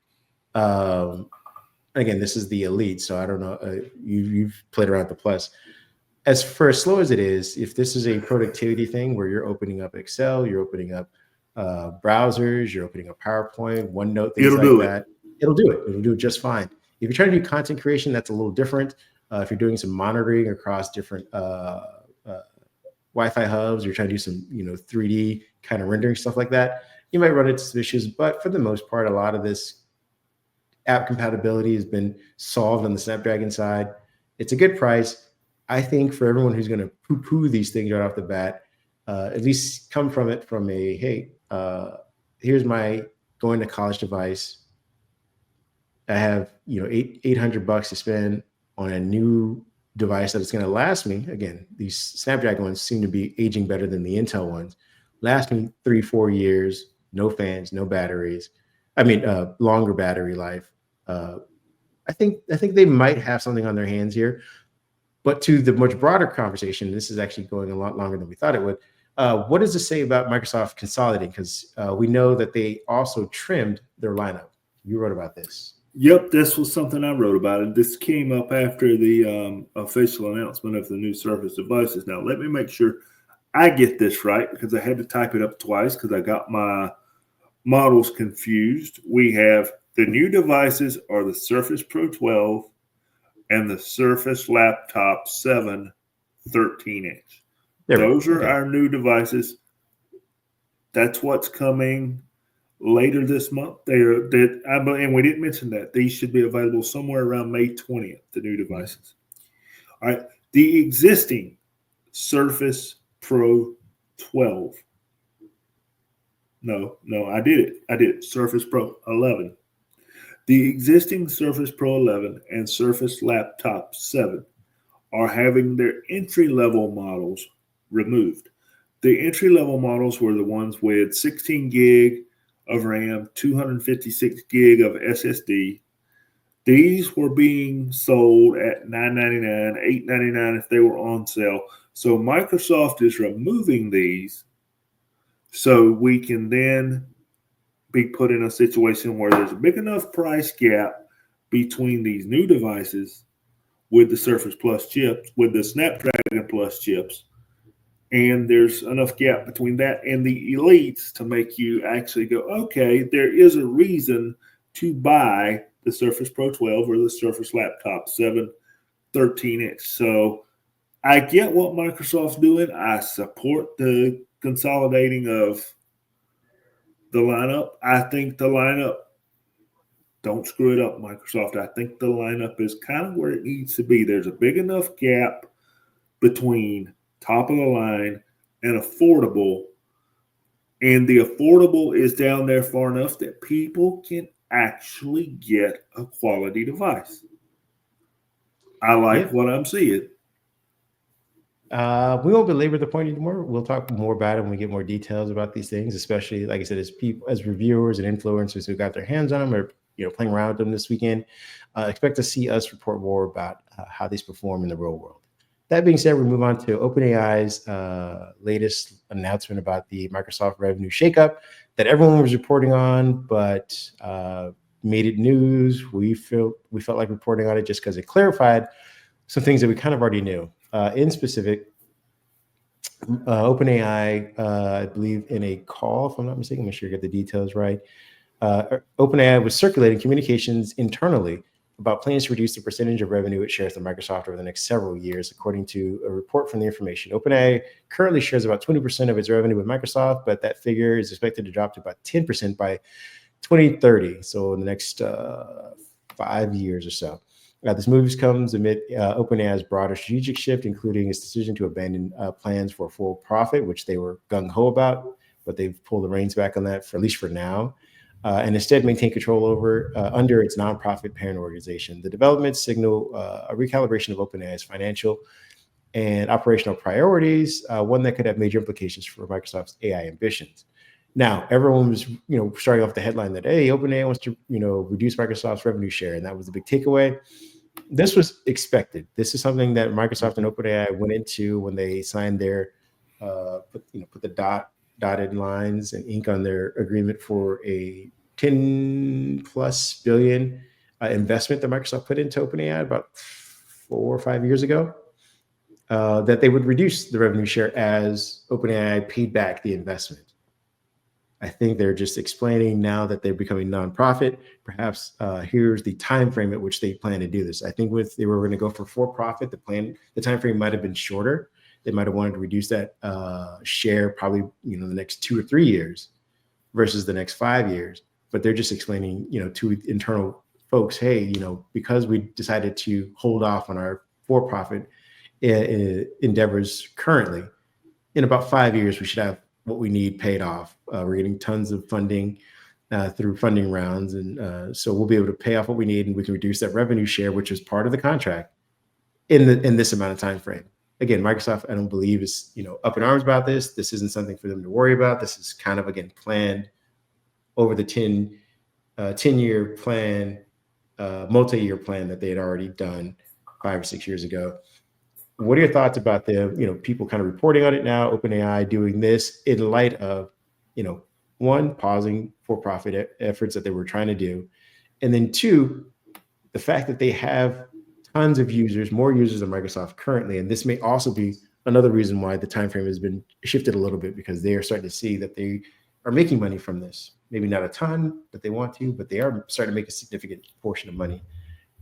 Again, this is the Elite, so I don't know. You've played around with the Plus. As slow as it is, if this is a productivity thing where you're opening up Excel, you're opening up browsers, you're opening up PowerPoint, OneNote, things like that, it'll do it. It'll do it just fine. If you're trying to do content creation, that's a little different. If you're doing some monitoring across different Wi-Fi hubs, you're trying to do some 3D kind of rendering stuff like that, you might run into some issues. But for the most part, a lot of this app compatibility has been solved on the Snapdragon side. It's a good price. I think for everyone who's going to poo-poo these things right off the bat, at least come from it from a, hey, here's my going to college device. I have, $800 to spend on a new device that is going to last me. Again, these Snapdragon ones seem to be aging better than the Intel ones. Last me 3-4 years, no fans, no batteries. Longer battery life. I think they might have something on their hands here. But to the much broader conversation, this is actually going a lot longer than we thought it would. What does this say about Microsoft consolidating? Because we know that they also trimmed their lineup. You wrote about this. Yep, this was something I wrote about. And this came up after the official announcement of the new Surface devices. Now, let me make sure I get this right, because I had to type it up twice because I got my models confused. We have the new devices are the Surface Pro 12 and the Surface Laptop 7 13-inch. Those are our new devices. That's what's coming later this month. And we didn't mention that. These should be available somewhere around May 20th, the new devices. All right. The existing Surface Pro 12. No, I did it. Surface Pro 11. The existing Surface Pro 11 and Surface Laptop 7 are having their entry-level models removed. The entry-level models were the ones with 16 gig of RAM, 256 gig of SSD. These were being sold at $9.99, $8.99 if they were on sale. So Microsoft is removing these so we can then be put in a situation where there's a big enough price gap between these new devices with the Surface Plus chips, with the Snapdragon Plus chips, and there's enough gap between that and the elites to make you actually go, okay, there is a reason to buy the Surface Pro 12 or the Surface Laptop 7 13-inch. So I get what Microsoft's doing. I support the consolidating of the lineup. I think the lineup, don't screw it up, Microsoft. I think the lineup is kind of where it needs to be. There's a big enough gap between top of the line and affordable. And the affordable is down there far enough that people can actually get a quality device. I like what I'm seeing. We won't belabor the point anymore. We'll talk more about it when we get more details about these things, especially, like I said, as people, as reviewers and influencers who got their hands on them or playing around with them this weekend. Expect to see us report more about how these perform in the real world. That being said, we move on to OpenAI's latest announcement about the Microsoft revenue shakeup that everyone was reporting on, but made it news. We felt like reporting on it just because it clarified some things that we kind of already knew. In specific, OpenAI, I believe in a call, if I'm not mistaken, make sure you get the details right. OpenAI was circulating communications internally about plans to reduce the percentage of revenue it shares with Microsoft over the next several years, according to a report from the information. OpenAI currently shares about 20% of its revenue with Microsoft, but that figure is expected to drop to about 10% by 2030, so in the next 5 years or so. This move comes amid OpenAI's broader strategic shift, including its decision to abandon plans for full profit, which they were gung-ho about, but they've pulled the reins back on that, for at least for now, and instead maintain control over under its nonprofit parent organization. The developments signal a recalibration of OpenAI's financial and operational priorities, one that could have major implications for Microsoft's AI ambitions. Now, everyone was, starting off the headline that, hey, OpenAI wants to, reduce Microsoft's revenue share, and that was the big takeaway. This was expected. This is something that Microsoft and OpenAI went into when they signed their, put the dotted lines and ink on their agreement for a 10+ billion investment that Microsoft put into OpenAI about 4 or 5 years ago. That they would reduce the revenue share as OpenAI paid back the investment. I think they're just explaining now that they're becoming nonprofit. Perhaps here's the time frame at which they plan to do this. I think if they were going to go for profit, the time frame might have been shorter. They might have wanted to reduce that share probably the next 2 or 3 years versus the next 5 years. But they're just explaining to internal folks, hey, because we decided to hold off on our for-profit endeavors currently, in about 5 years we should have what we need paid off. We're getting tons of funding through funding rounds, and so we'll be able to pay off what we need, and we can reduce that revenue share, which is part of the contract, in this amount of time frame. Again, Microsoft, I don't believe, is up in arms about this. This isn't something for them to worry about. This is kind of, again, planned over the 10-year plan, multi-year plan that they had already done 5 or 6 years ago. What are your thoughts about the people kind of reporting on it now, OpenAI doing this in light of one, pausing for-profit efforts that they were trying to do, and then two, the fact that they have tons of users, more users than Microsoft currently, and this may also be another reason why the time frame has been shifted a little bit, because they are starting to see that they are making money from this. Maybe not a ton that they want to, but they are starting to make a significant portion of money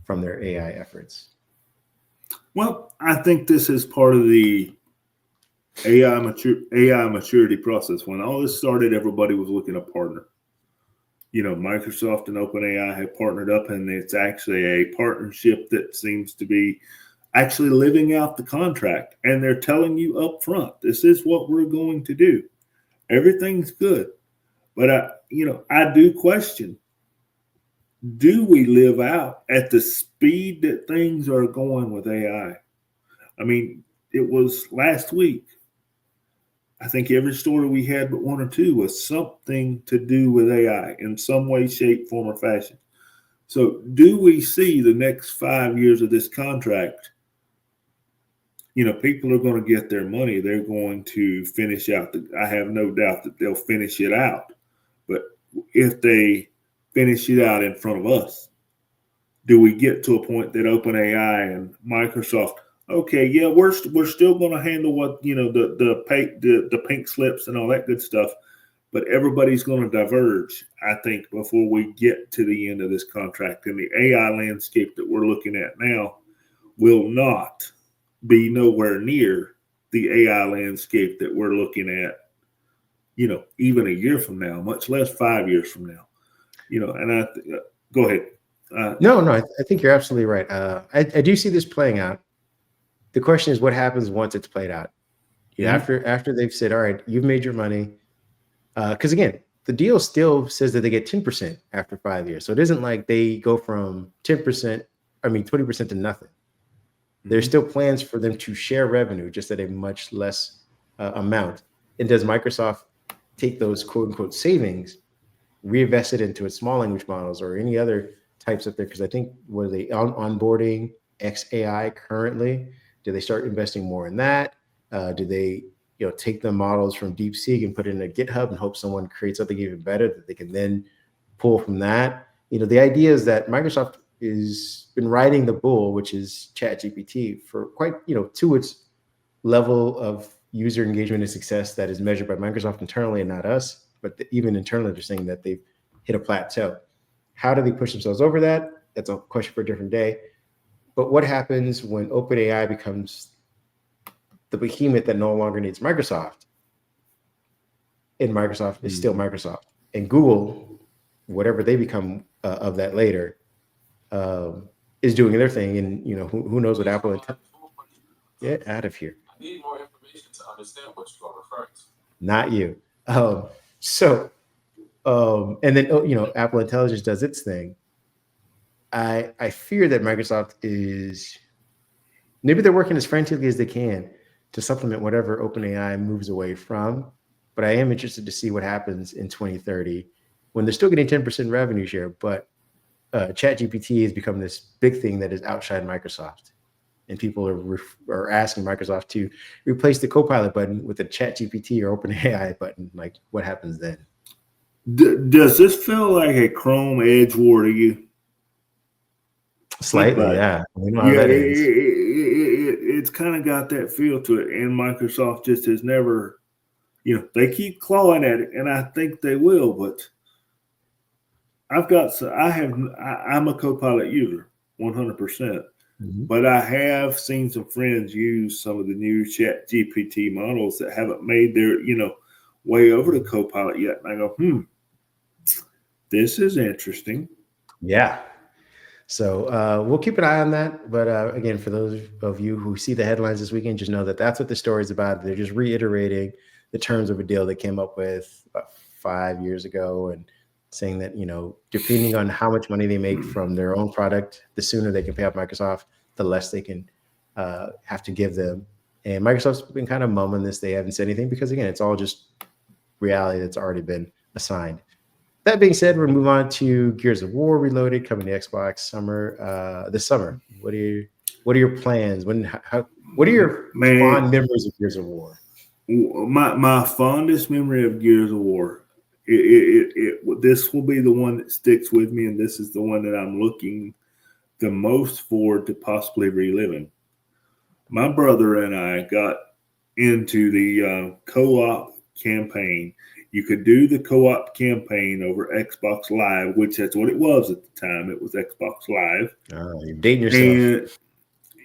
from their AI efforts. Well, I think this is part of the AI maturity process. When all this started, everybody was looking to partner. Microsoft and OpenAI have partnered up, and it's actually a partnership that seems to be actually living out the contract. And they're telling you up front, this is what we're going to do. Everything's good. But I do question, do we live out at the speed that things are going with AI? I mean, it was last week. I think every story we had but one or two was something to do with AI in some way, shape, form, or fashion. So do we see the next 5 years of this contract? People are going to get their money. They're going to finish out. I have no doubt that they'll finish it out. But if they finish it out in front of us, do we get to a point that OpenAI and Microsoft, okay, yeah, we're still going to handle what the pink slips and all that good stuff, but everybody's going to diverge, I think, before we get to the end of this contract. And the AI landscape that we're looking at now will not be nowhere near the AI landscape that we're looking at, even a year from now, much less 5 years from now. And go ahead. No, I think you're absolutely right. I do see this playing out. The question is, what happens once it's played out? After they've said, all right, you've made your money. Because again, the deal still says that they get 10% after 5 years. So it isn't like they go from 20% to nothing. There's still plans for them to share revenue, just at a much less amount. And does Microsoft take those quote unquote savings, reinvest it into its small language models or any other types up there? Because I think were they onboarding XAI currently? Do they start investing more in that? Do they take the models from DeepSeek and put it in a GitHub and hope someone creates something even better that they can then pull from that? The idea is that Microsoft has been riding the bull, which is ChatGPT, for quite, to its level of user engagement and success that is measured by Microsoft internally and not us. But even internally, they're saying that they've hit a plateau. How do they push themselves over that? That's a question for a different day. But what happens when OpenAI becomes the behemoth that no longer needs Microsoft, and Microsoft is still Microsoft, and Google, whatever they become of that later, is doing their thing, and who knows what Apple and get out of here. I need more information to understand what you are referring to. Not you. And then Apple Intelligence does its thing. I fear that Microsoft is, maybe they're working as frantically as they can to supplement whatever OpenAI moves away from. But I am interested to see what happens in 2030 when they're still getting 10% revenue share, but ChatGPT has become this big thing that has outshined Microsoft. And people are asking Microsoft to replace the Copilot button with a ChatGPT or OpenAI button. Like, what happens then? Does this feel like a Chrome Edge war to you? Slightly, yeah. We know how that ends. It's kind of got that feel to it, and Microsoft just has never They keep clawing at it, and I think they will. But I'm a Copilot user, 100%. Mhm. But I have seen some friends use some of the new Chat GPT models that haven't made their, way over to Copilot yet. And I go, this is interesting. Yeah. So we'll keep an eye on that. But again, for those of you who see the headlines this weekend, just know that that's what the story is about. They're just reiterating the terms of a deal they came up with about 5 years ago, and saying that, depending on how much money they make from their own product, the sooner they can pay off Microsoft, the less they can have to give them. And Microsoft's been kind of mumbling this. They haven't said anything because, again, it's all just reality that's already been assigned. That being said, we're move on to Gears of War Reloaded coming to Xbox this summer. What are your plans? What are your fond memories of Gears of War? My fondest memory of Gears of War, this will be the one that sticks with me, and this is the one that I'm looking the most forward to possibly reliving. My brother and I got into the co-op campaign. You could do the co-op campaign over Xbox Live, which that's what it was at the time. It was Xbox Live. You're dating yourself.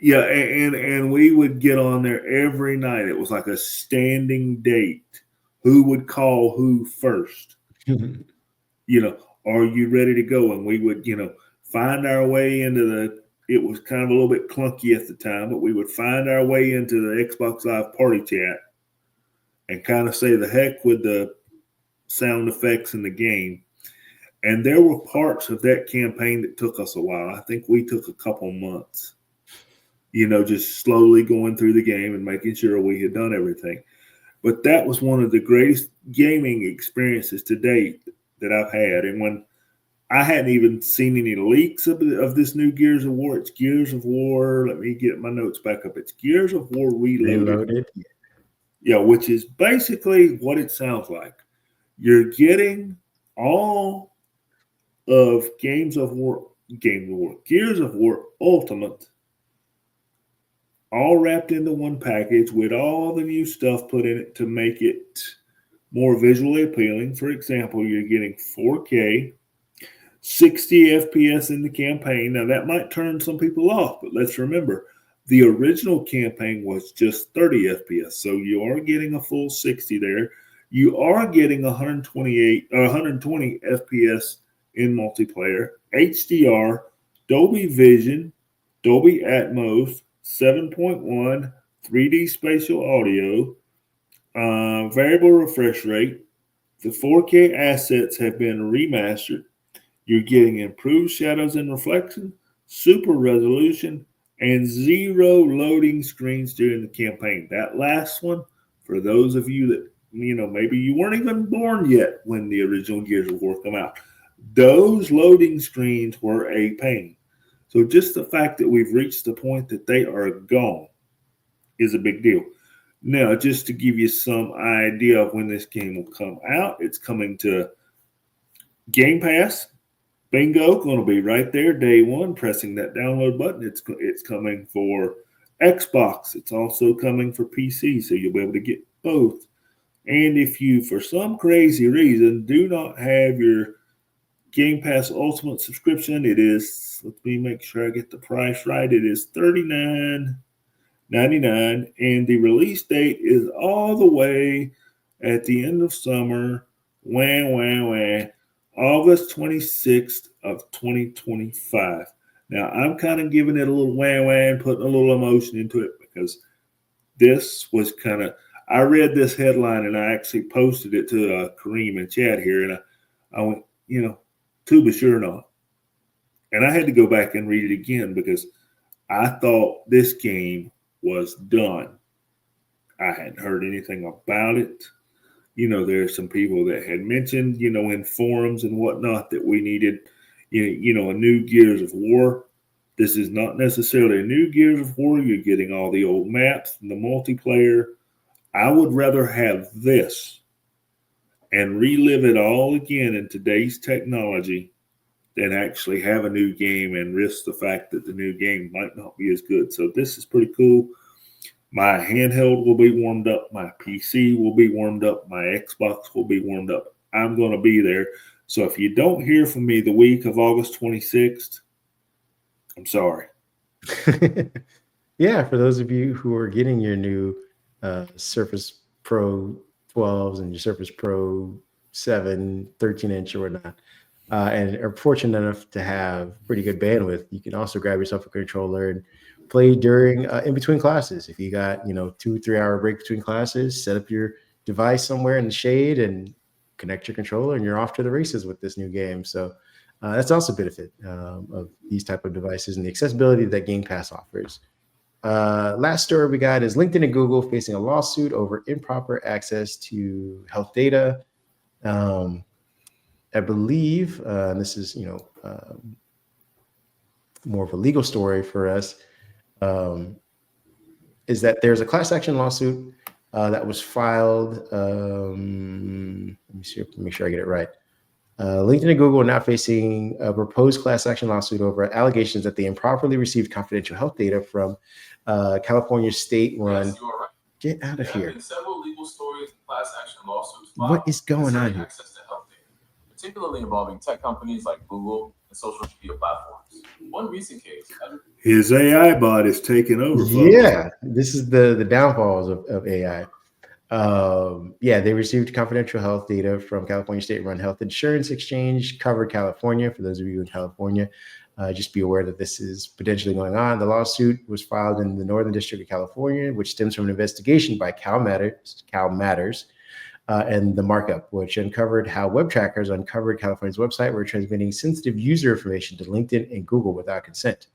And we would get on there every night. It was like a standing date. Who would call who first? Are you ready to go? And we would, find our way into it was kind of a little bit clunky at the time, but we would find our way into the Xbox Live party chat and kind of say the heck with the sound effects in the game. And there were parts of that campaign that took us a while. I think we took a couple months, just slowly going through the game and making sure we had done everything. But that was one of the greatest gaming experiences to date that I've had. And when I hadn't even seen any leaks of this new Gears of War, it's Gears of War. Let me get my notes back up. It's Gears of War Reloaded. Yeah, which is basically what it sounds like. You're getting all of Gears of War Ultimate, all wrapped into one package with all the new stuff put in it to make it more visually appealing. For example, you're getting 4K, 60 FPS in the campaign. Now, that might turn some people off, but let's remember, the original campaign was just 30 FPS, so you are getting a full 60 there. You are getting 120 FPS in multiplayer, HDR, Dolby Vision, Dolby Atmos, 7.1, 3D spatial audio, variable refresh rate. The 4K assets have been remastered. You're getting improved shadows and reflection, super resolution, and 0 loading screens during the campaign. That last one, for those of you that, maybe you weren't even born yet when the original Gears of War came out, those loading screens were a pain. So just the fact that we've reached the point that they are gone is a big deal. Now, just to give you some idea of when this game will come out, it's coming to Game Pass. Bingo, going to be right there day one, pressing that download button. It's coming for Xbox. It's also coming for PC, so you'll be able to get both. And if you, for some crazy reason, do not have your Game Pass Ultimate subscription, it is, let me make sure I get the price right, it is $39.99, and the release date is all the way at the end of summer, August 26th of 2025. Now, I'm kind of giving it a little and putting a little emotion into it because this was kind of, I read this headline and I actually posted it to Kareem and Chad here, and I went, to be sure not. And I had to go back and read it again because I thought this game was done. I hadn't heard anything about it. There's some people that had mentioned, in forums and whatnot that we needed, a new Gears of War. This is not necessarily a new Gears of War. You're getting all the old maps and the multiplayer. I would rather have this and relive it all again in today's technology than actually have a new game and risk the fact that the new game might not be as good. So this is pretty cool. My handheld will be warmed up. My PC will be warmed up. My Xbox will be warmed up. I'm going to be there. So if you don't hear from me the week of August 26th, I'm sorry. Yeah, for those of you who are getting your new Surface Pro 12s and your Surface Pro 7, 13-inch or whatnot, and are fortunate enough to have pretty good bandwidth, you can also grab yourself a controller and play during in between classes. If you got 2-3 hour break between classes, set up your device somewhere in the shade and connect your controller, and you're off to the races with this new game. So that's also a benefit of these type of devices and the accessibility that Game Pass offers. Last story we got is LinkedIn and Google facing a lawsuit over improper access to health data. I believe this is more of a legal story for us. Is that there's a class action lawsuit that was filed. Let me see, make sure I get it right. LinkedIn and Google are now facing a proposed class action lawsuit over allegations that they improperly received confidential health data from California state-run. Yes, you are right. Get out of There here. have been several legal stories and class action lawsuits filed What is going on concerning here? access to health data, particularly involving tech companies like Google and social media platforms. One recent case. His AI bot is taking over, folks. Yeah, this is the downfalls of AI. Yeah, they received confidential health data from California state-run health insurance exchange, Covered California. For those of you in California, just be aware that this is potentially going on. The lawsuit was filed in the Northern District of California, which stems from an investigation by Cal Matters, and the markup, which uncovered how web trackers uncovered California's website were transmitting sensitive user information to LinkedIn and Google without consent.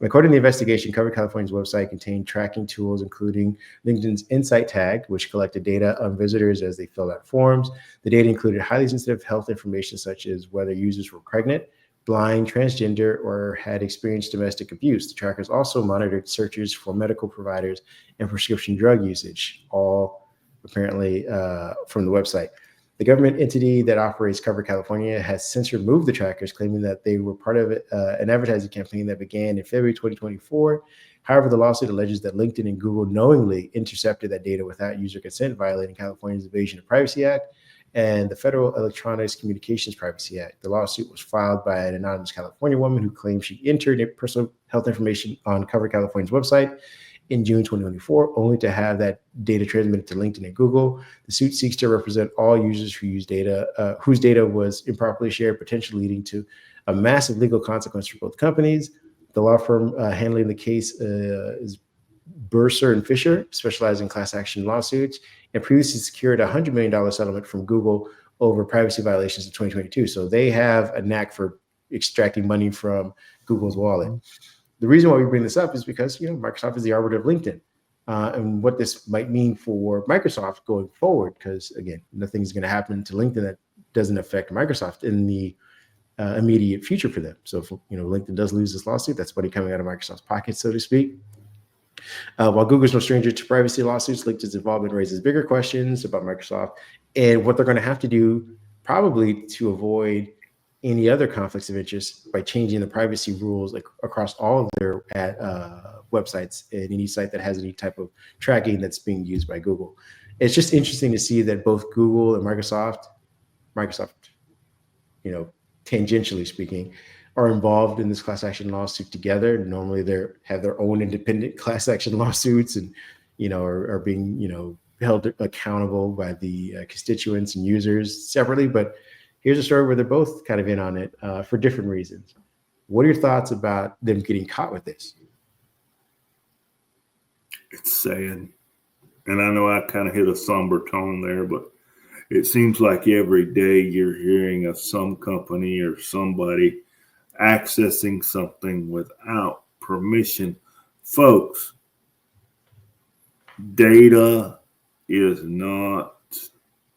According to the investigation, Covered California's website contained tracking tools, including LinkedIn's Insight tag, which collected data on visitors as they filled out forms. The data included highly sensitive health information, such as whether users were pregnant, blind, transgender, or had experienced domestic abuse. The trackers also monitored searches for medical providers and prescription drug usage, all apparently from the website. The government entity that operates Cover California has since removed the trackers, claiming that they were part of an advertising campaign that began in February 2024. However, the lawsuit alleges that LinkedIn and Google knowingly intercepted that data without user consent, violating California's Invasion of Privacy Act and the Federal Electronics Communications Privacy Act. The lawsuit was filed by an anonymous California woman who claimed she entered personal health information on Cover California's website in June 2024, only to have that data transmitted to LinkedIn and Google. The suit seeks to represent all users who use data, whose data was improperly shared, potentially leading to a massive legal consequence for both companies. The law firm handling the case is Burser and Fisher, specializing in class action lawsuits, and previously secured a $100 million settlement from Google over privacy violations in 2022. So they have a knack for extracting money from Google's wallet. The reason why we bring this up is because Microsoft is the arbiter of LinkedIn, and what this might mean for Microsoft going forward. Because again, nothing's going to happen to LinkedIn that doesn't affect Microsoft in the immediate future for them. So if LinkedIn does lose this lawsuit, that's money coming out of Microsoft's pocket, so to speak. While Google's no stranger to privacy lawsuits, LinkedIn's involvement raises bigger questions about Microsoft and what they're going to have to do, probably to avoid any other conflicts of interest by changing the privacy rules across all of their websites and any site that has any type of tracking that's being used by Google. It's just interesting to see that both Google and Microsoft, tangentially speaking, are involved in this class action lawsuit together. Normally they have their own independent class action lawsuits and, are being, held accountable by the constituents and users separately. But here's a story where they're both kind of in on it for different reasons. What are your thoughts about them getting caught with this? It's sad. And I know I kind of hit a somber tone there, but it seems like every day you're hearing of some company or somebody accessing something without permission. Folks, data is not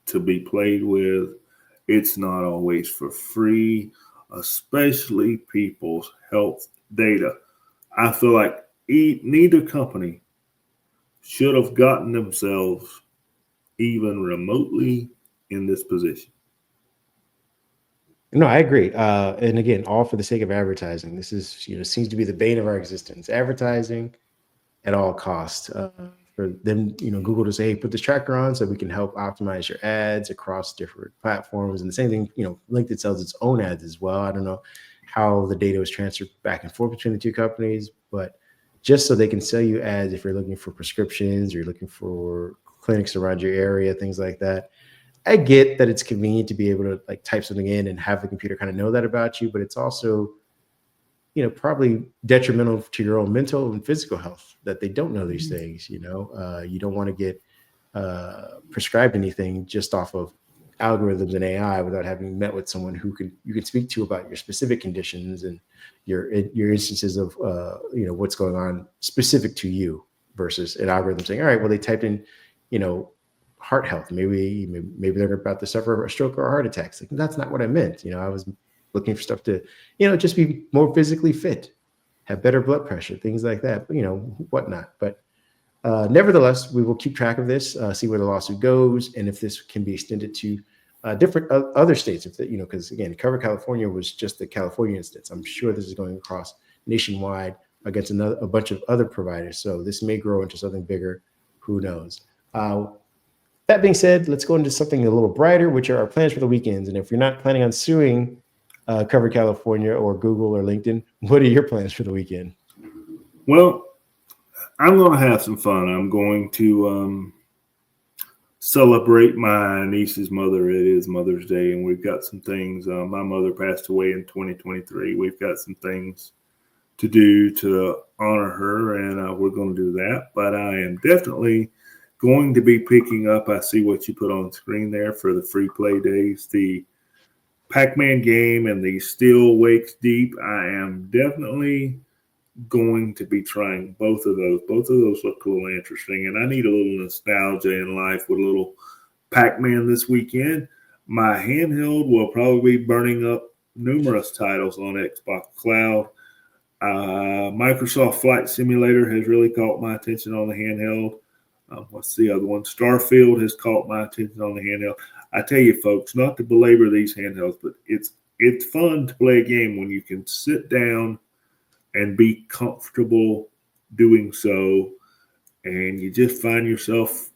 to be played with. It's not always for free, especially people's health data. I feel like neither company should have gotten themselves even remotely in this position. No, I agree. And again, all for the sake of advertising. This is, seems to be the bane of our existence. Advertising at all costs. for them, Google to say, hey, put this tracker on so we can help optimize your ads across different platforms. And the same thing, LinkedIn sells its own ads as well. I don't know how the data was transferred back and forth between the two companies, but just so they can sell you ads if you're looking for prescriptions or you're looking for clinics around your area, things like that. I get that it's convenient to be able to like type something in and have the computer kind of know that about you, but it's also, probably detrimental to your own mental and physical health that they don't know these things. You don't want to get prescribed anything just off of algorithms and AI without having met with someone who you can speak to about your specific conditions and your instances of what's going on specific to you versus an algorithm saying, all right, well, they typed in, heart health. Maybe they're about to suffer a stroke or a heart attack. It's like, that's not what I meant. I was looking for stuff to, just be more physically fit, have better blood pressure, things like that, whatnot. But nevertheless, we will keep track of this, see where the lawsuit goes, and if this can be extended to different other states. If because again, Cover California was just the California instance. I'm sure this is going across nationwide against a bunch of other providers. So this may grow into something bigger. Who knows? That being said, let's go into something a little brighter, which are our plans for the weekends. And if you're not planning on suing Cover California or Google or LinkedIn, what are your plans for the weekend? Well, I'm going to have some fun. I'm going to celebrate my niece's mother. It is Mother's Day, and we've got some things. My mother passed away in 2023. We've got some things to do to honor her, and we're going to do that. But I am definitely going to be picking up, I see what you put on the screen there for the free play days, the Pac-Man game and the Still Wakes Deep. I am definitely going to be trying both of those. Both of those look a little interesting, and I need a little nostalgia in life with a little Pac-Man this weekend. My handheld will probably be burning up numerous titles on Xbox Cloud. Microsoft Flight Simulator has really caught my attention on the handheld. What's the other one? Starfield has caught my attention on the handheld. I tell you, folks, not to belabor these handhelds, but it's fun to play a game when you can sit down and be comfortable doing so, and you just find yourself,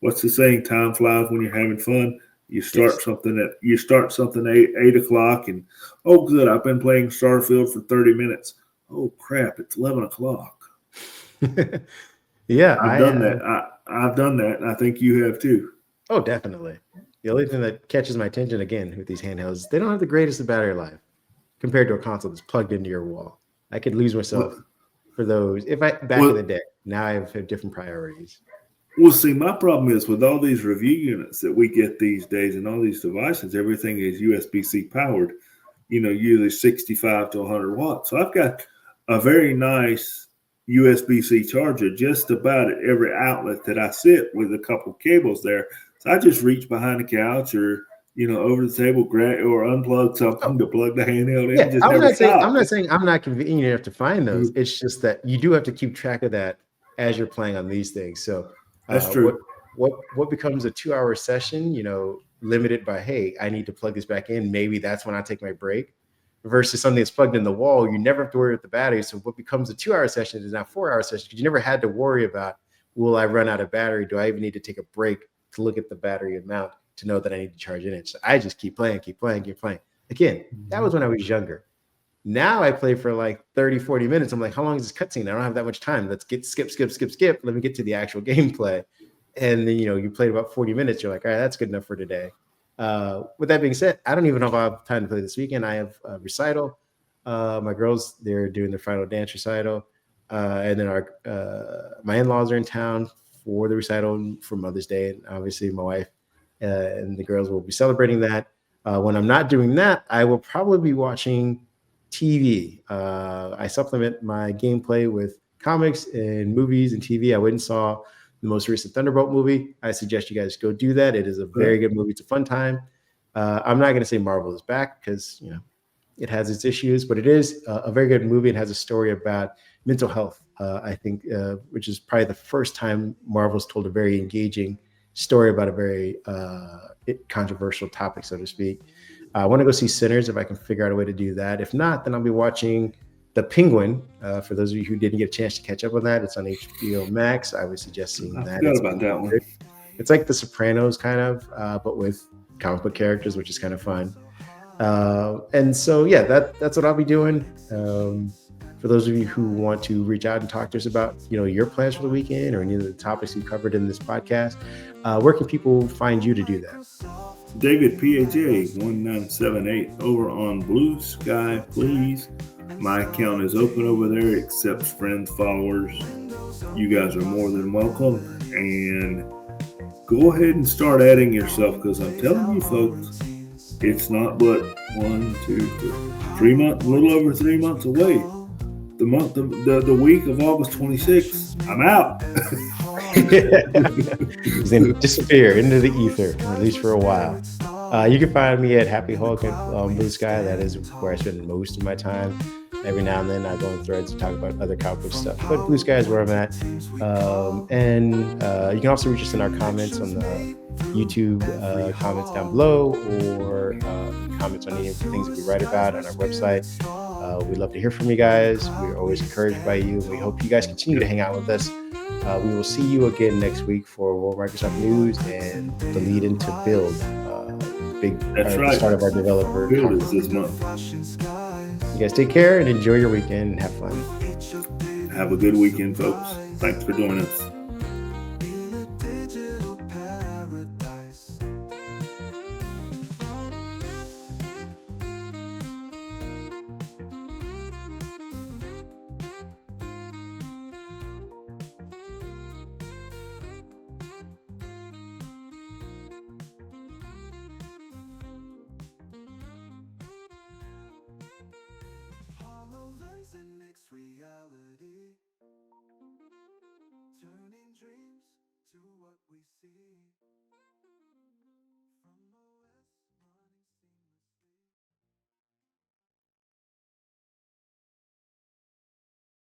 what's the saying? Time flies when you're having fun. You start something at 8 o'clock, and oh, good, I've been playing Starfield for 30 minutes. Oh crap, it's 11 o'clock. Yeah, I've done that. I've done that, and I think you have too. Oh, definitely. The only thing that catches my attention again with these handhelds, they don't have the greatest of battery life compared to a console that's plugged into your wall. I could lose myself for those in the day. Now I have different priorities. Well, see, my problem is with all these review units that we get these days and all these devices, everything is USB-C powered, usually 65 to 100 watts. So I've got a very nice USB-C charger just about at every outlet that I sit with a couple of cables there. So I just reach behind the couch or, over the table, grab or unplug something to plug the handheld in. Yeah, I'm not saying I'm not convenient enough to find those. It's just that you do have to keep track of that as you're playing on these things. So that's true. What becomes a 2-hour session, limited by, hey, I need to plug this back in. Maybe that's when I take my break. Versus something that's plugged in the wall, you never have to worry about the battery. So what becomes a 2-hour session is now a 4-hour session because you never had to worry about, will I run out of battery? Do I even need to take a break to look at the battery amount to know that I need to charge in it? So I just keep playing. Again, that was when I was younger. Now I play for like 30, 40 minutes. I'm like, how long is this cutscene? I don't have that much time. Let's skip. Let me get to the actual gameplay. And then, you played about 40 minutes. You're like, all right, that's good enough for today. With that being said, I don't even know if I have time to play this weekend. I have a recital. My girls, they're doing their final dance recital. And then my in-laws are in town for the recital for Mother's Day. And obviously my wife and the girls will be celebrating that. When I'm not doing that, I will probably be watching TV. I supplement my gameplay with comics and movies and TV. I went and saw the most recent Thunderbolt movie. I suggest you guys go do that. It is a very good movie. It's a fun time. I'm not going to say Marvel is back because, it has its issues, but it is a very good movie. It has a story about mental health, I think, which is probably the first time Marvel's told a very engaging story about a very controversial topic, so to speak. I want to go see Sinners if I can figure out a way to do that. If not, then I'll be watching The Penguin, for those of you who didn't get a chance to catch up on that, it's on HBO Max. I would suggest seeing that. I forgot about that one. It's like The Sopranos kind of, but with comic book characters, which is kind of fun. And so, yeah, that's what I'll be doing. For those of you who want to reach out and talk to us about, your plans for the weekend or any of the topics we covered in this podcast, where can people find you to do that? David PHA 1978 over on Blue Sky, please. My account is open over there, accepts friends, followers. You guys are more than welcome. And go ahead and start adding yourself, because I'm telling you, folks, it's not but 3 months, a little over 3 months away. The week of August 26th, I'm out. He's going to disappear into the ether, or at least for a while. You can find me at Happy Hulk on Blue Sky. That is where I spend most of my time. Every now and then I go in threads to talk about other comic book stuff, but Blue Sky is where I'm at. And you can also reach us in our comments on the YouTube comments down below, or comments on any of the things that we write about on our website. We'd love to hear from you guys. We're always encouraged by you. We hope you guys continue to hang out with us. We will see you again next week for World Microsoft News and the lead into Build. That's right. The start of our developer Build is this month. You guys take care and enjoy your weekend and have fun. Have a good weekend, folks. Thanks for joining us.